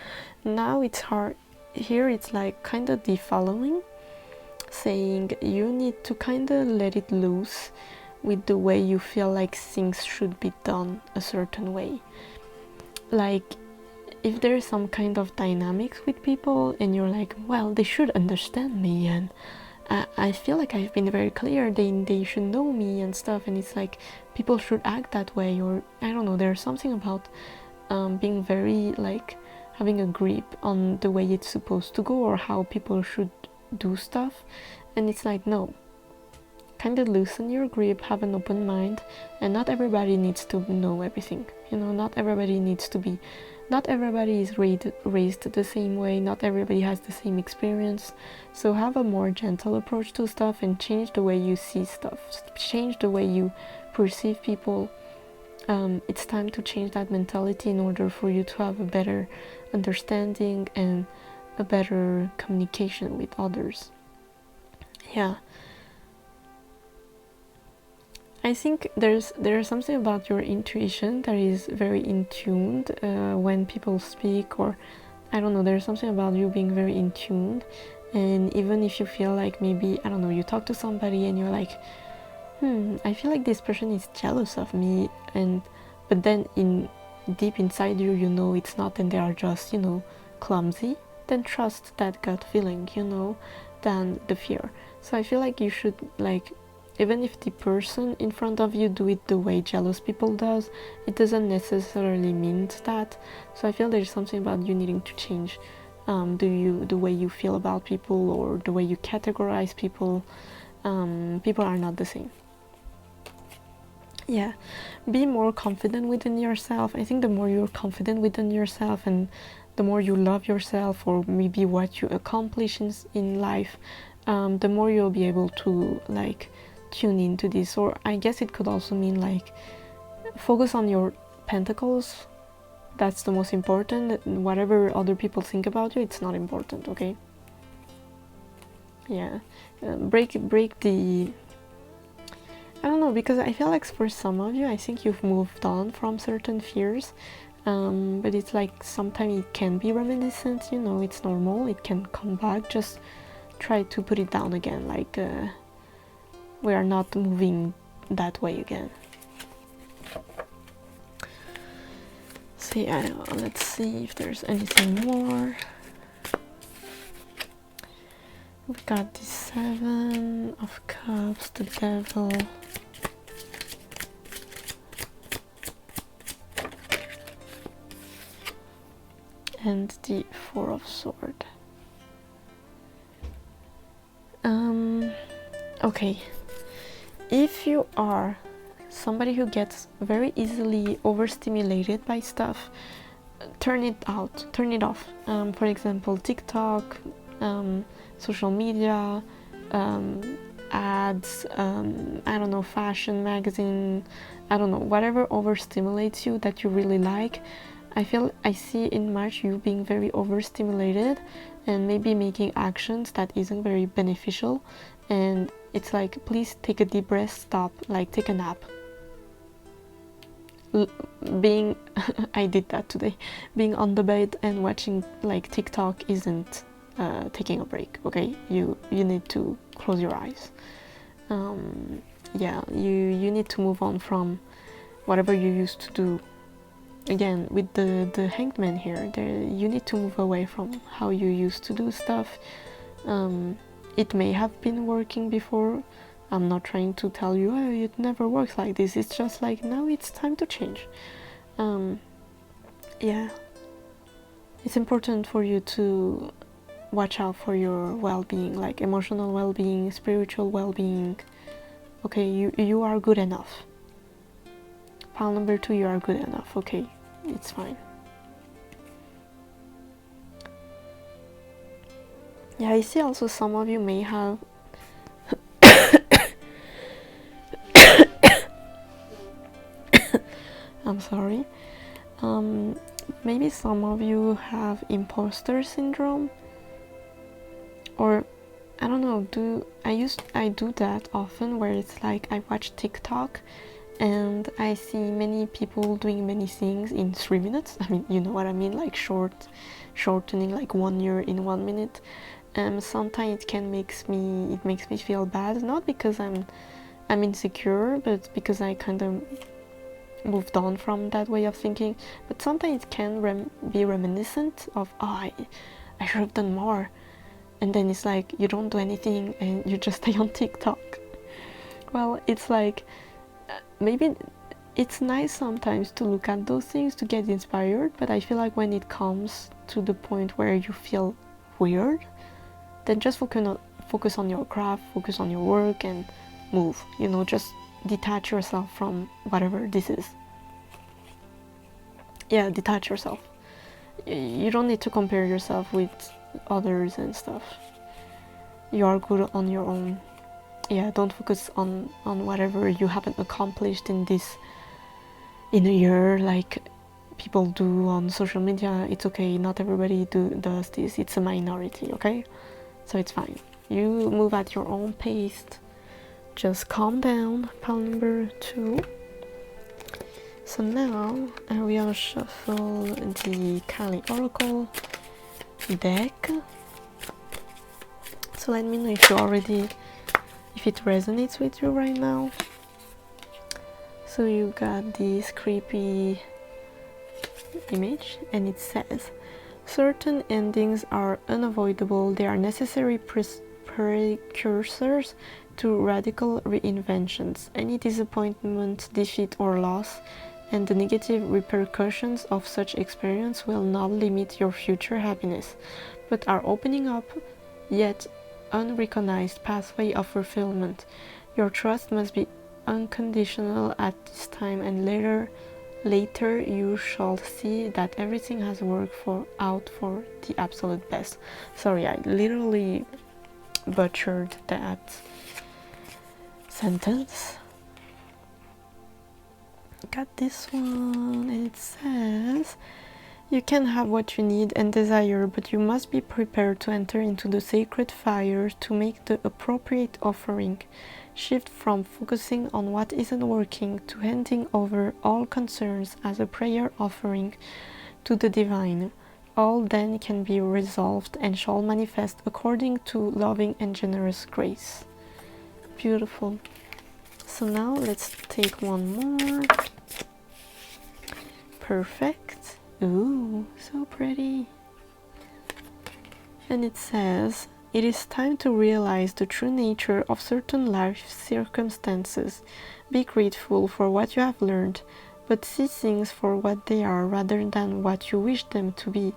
Now it's hard here, it's like kind of the following, saying you need to kind of let it loose with the way you feel like things should be done a certain way. Like, if there's some kind of dynamics with people and you're like, well, they should understand me, and I feel like I've been very clear, they should know me and stuff, and it's like people should act that way, or I don't know, there's something about being very, like, having a grip on the way it's supposed to go, or how people should do stuff, and it's like, no, kind of loosen your grip, have an open mind, and not everybody needs to know everything, you know. Not everybody is raised the same way, not everybody has the same experience, so have a more gentle approach to stuff, and change the way you see stuff, change the way you perceive people. It's time to change that mentality in order for you to have a better understanding and a better communication with others. Yeah, I think there's something about your intuition that is very in tuned when people speak, or I don't know, there's something about you being very in tuned. And even if you feel like, maybe, I don't know, you talk to somebody and you're like, I feel like this person is jealous of me, but then deep inside you, you know it's not, and they are just, you know, clumsy, then trust that gut feeling, you know, than the fear. So I feel like you should, like, even if the person in front of you do it the way jealous people does, it doesn't necessarily mean that. So I feel there's something about you needing to change the way you feel about people, or the way you categorize people. People are not the same. Yeah, be more confident within yourself. I think the more you're confident within yourself, and the more you love yourself, or maybe what you accomplish in life, the more you'll be able to, like, tune into this. Or I guess it could also mean, like, focus on your pentacles. That's the most important. Whatever other people think about you, it's not important, okay? Yeah, break the, I don't know, because I feel like for some of you, I think you've moved on from certain fears, but it's like sometimes it can be reminiscent, you know, it's normal, it can come back. Just try to put it down again, like, we are not moving that way again. So yeah, let's see if there's anything more. We've got the 7 of Cups, the Devil, and the 4 of Swords. Okay, if you are somebody who gets very easily overstimulated by stuff, turn it off. For example, TikTok, social media, ads, I don't know, fashion magazine, I don't know, whatever overstimulates you that you really like. I see in March you being very overstimulated and maybe making actions that isn't very beneficial, and it's like, please take a deep breath, stop, like, take a nap. I did that today. Being on the bed and watching, like, TikTok isn't taking a break, okay? You need to close your eyes. Yeah, you need to move on from whatever you used to do. Again, with the Hanged Man here, you need to move away from how you used to do stuff. It may have been working before. I'm not trying to tell you, oh, it never works like this. It's just like, now it's time to change. Yeah, it's important for you to watch out for your well-being, like emotional well-being, spiritual well-being. Okay, you are good enough. Pile number 2, you are good enough. Okay, it's fine. Yeah, I see also some of you may have I'm sorry. Maybe some of you have imposter syndrome, or I don't know. I do that often, where it's like I watch TikTok and I see many people doing many things in 3 minutes. I mean, you know what I mean, like shortening like 1 year in 1 minute. Sometimes it makes me feel bad, not because I'm insecure, but because I kind of moved on from that way of thinking. But sometimes it can be reminiscent of, oh, I should have done more, and then it's like you don't do anything and you just stay on TikTok. Well, it's like, maybe it's nice sometimes to look at those things to get inspired, but I feel like when it comes to the point where you feel weird, then just focus on your craft, focus on your work, and move, you know, just detach yourself from whatever this is. Yeah, detach yourself. You don't need to compare yourself with others and stuff. You are good on your own. Yeah, don't focus on whatever you haven't accomplished in a year, like people do on social media. It's okay, not everybody does this. It's a minority, okay? So it's fine. You move at your own pace. Just calm down. Pile number 2. So now I will shuffle the Kali Oracle deck. So let me know if it resonates with you right now. So you got this creepy image, and it says, Certain endings are unavoidable. They are necessary precursors to radical reinventions. Any disappointment, defeat, or loss, and the negative repercussions of such experience will not limit your future happiness, but are opening up yet unrecognized pathway of fulfillment. Your trust must be unconditional at this time, and later you shall see that everything has worked out for the absolute best. Sorry, I literally butchered that sentence. Got this one, and it says, you can have what you need and desire, but you must be prepared to enter into the sacred fire to make the appropriate offering. Shift from focusing on what isn't working to handing over all concerns as a prayer offering to the divine. All then can be resolved and shall manifest according to loving and generous grace. Beautiful. So now let's take one more. Perfect. Ooh, so pretty. And it says, it is time to realize the true nature of certain life circumstances. Be grateful for what you have learned, but see things for what they are rather than what you wish them to be.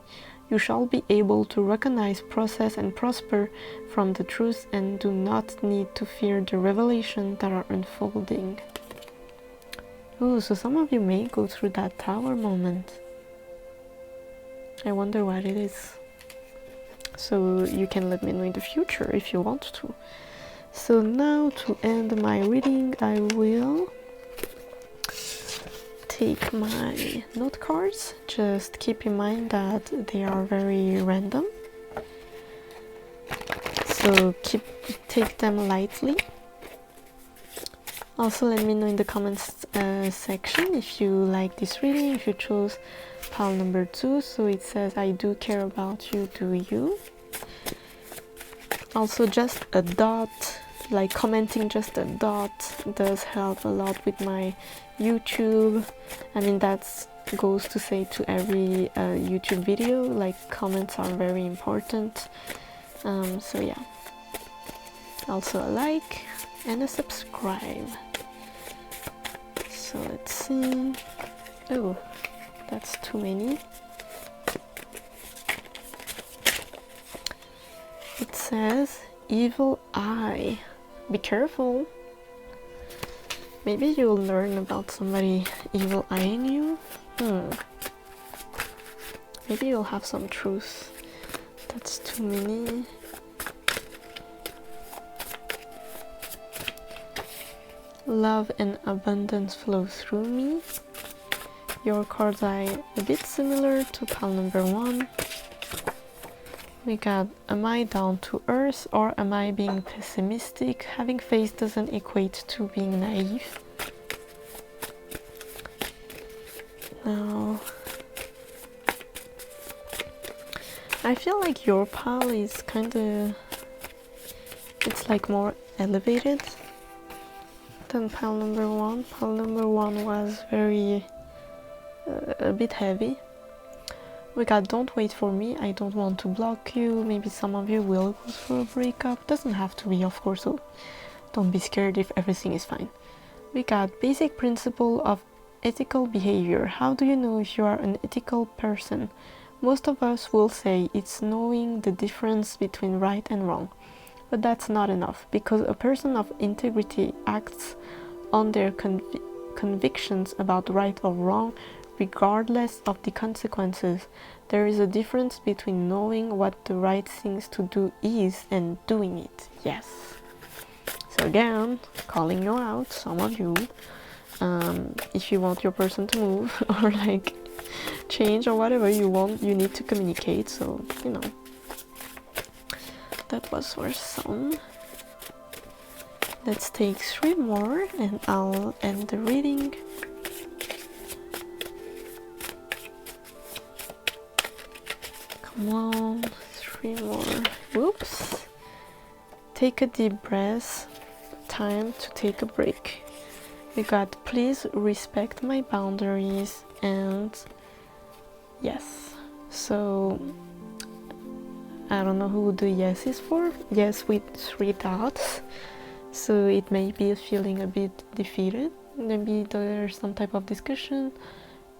You shall be able to recognize process and prosper from the truth and do not need to fear the revelations that are unfolding. Ooh, so some of you may go through that tower moment. I wonder what it is. So you can let me know in the future if you want to. So now to end my reading, I will take my note cards. Just keep in mind that they are very random. So take them lightly. Also let me know in the comments section if you like this reading, if you chose pile number 2. So it says, I do care about you, do you? Also just a dot, like commenting just a dot does help a lot with my YouTube. I mean, that goes to say to every YouTube video, like comments are very important. So yeah, also a like and a subscribe. So let's see. Oh, that's too many. It says, evil eye. Be careful. Maybe you'll learn about somebody evil eyeing you. Maybe you'll have some truth. That's too many. Love and abundance flow through me. Your cards are a bit similar to pile number 1. We got, am I down to earth or am I being pessimistic? Having faith doesn't equate to being naive. Now, I feel like your pile is kind of, it's like more elevated than pile number 1. Pile number 1 was very, a bit heavy. We got, don't wait for me, I don't want to block you. Maybe some of you will go through a breakup. Doesn't have to be, of course, so don't be scared if everything is fine. We got, basic principle of ethical behavior. How do you know if you are an ethical person? Most of us will say it's knowing the difference between right and wrong. But that's not enough, because a person of integrity acts on their convictions about right or wrong, regardless of the consequences. There is a difference between knowing what the right things to do is and doing it. Yes. So again, calling you out, some of you, if you want your person to move or like change or whatever you want, you need to communicate. So, you know, that was for some. Let's take 3 more and I'll end the reading. Come on, 3 more. Whoops. Take a deep breath. Time to take a break. We got, please respect my boundaries, and yes, So I don't know who the yes is for. Yes with 3 dots. So it may be feeling a bit defeated. Maybe there's some type of discussion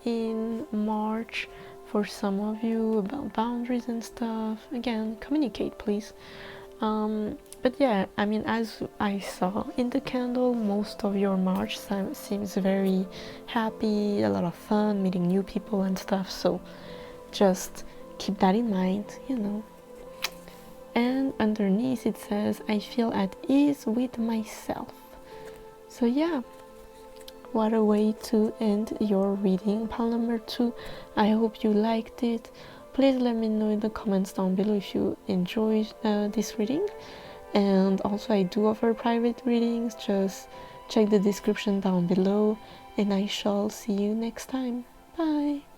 in March for some of you about boundaries and stuff. Again, communicate, please. But yeah, I mean, as I saw in the candle, most of your March seems very happy, a lot of fun, meeting new people and stuff. So just keep that in mind, you know. And underneath it says, I feel at ease with myself. So yeah, what a way to end your reading, pile number 2. I hope you liked it. Please let me know in the comments down below if you enjoyed this reading. And also I do offer private readings, just check the description down below, and I shall see you next time. Bye!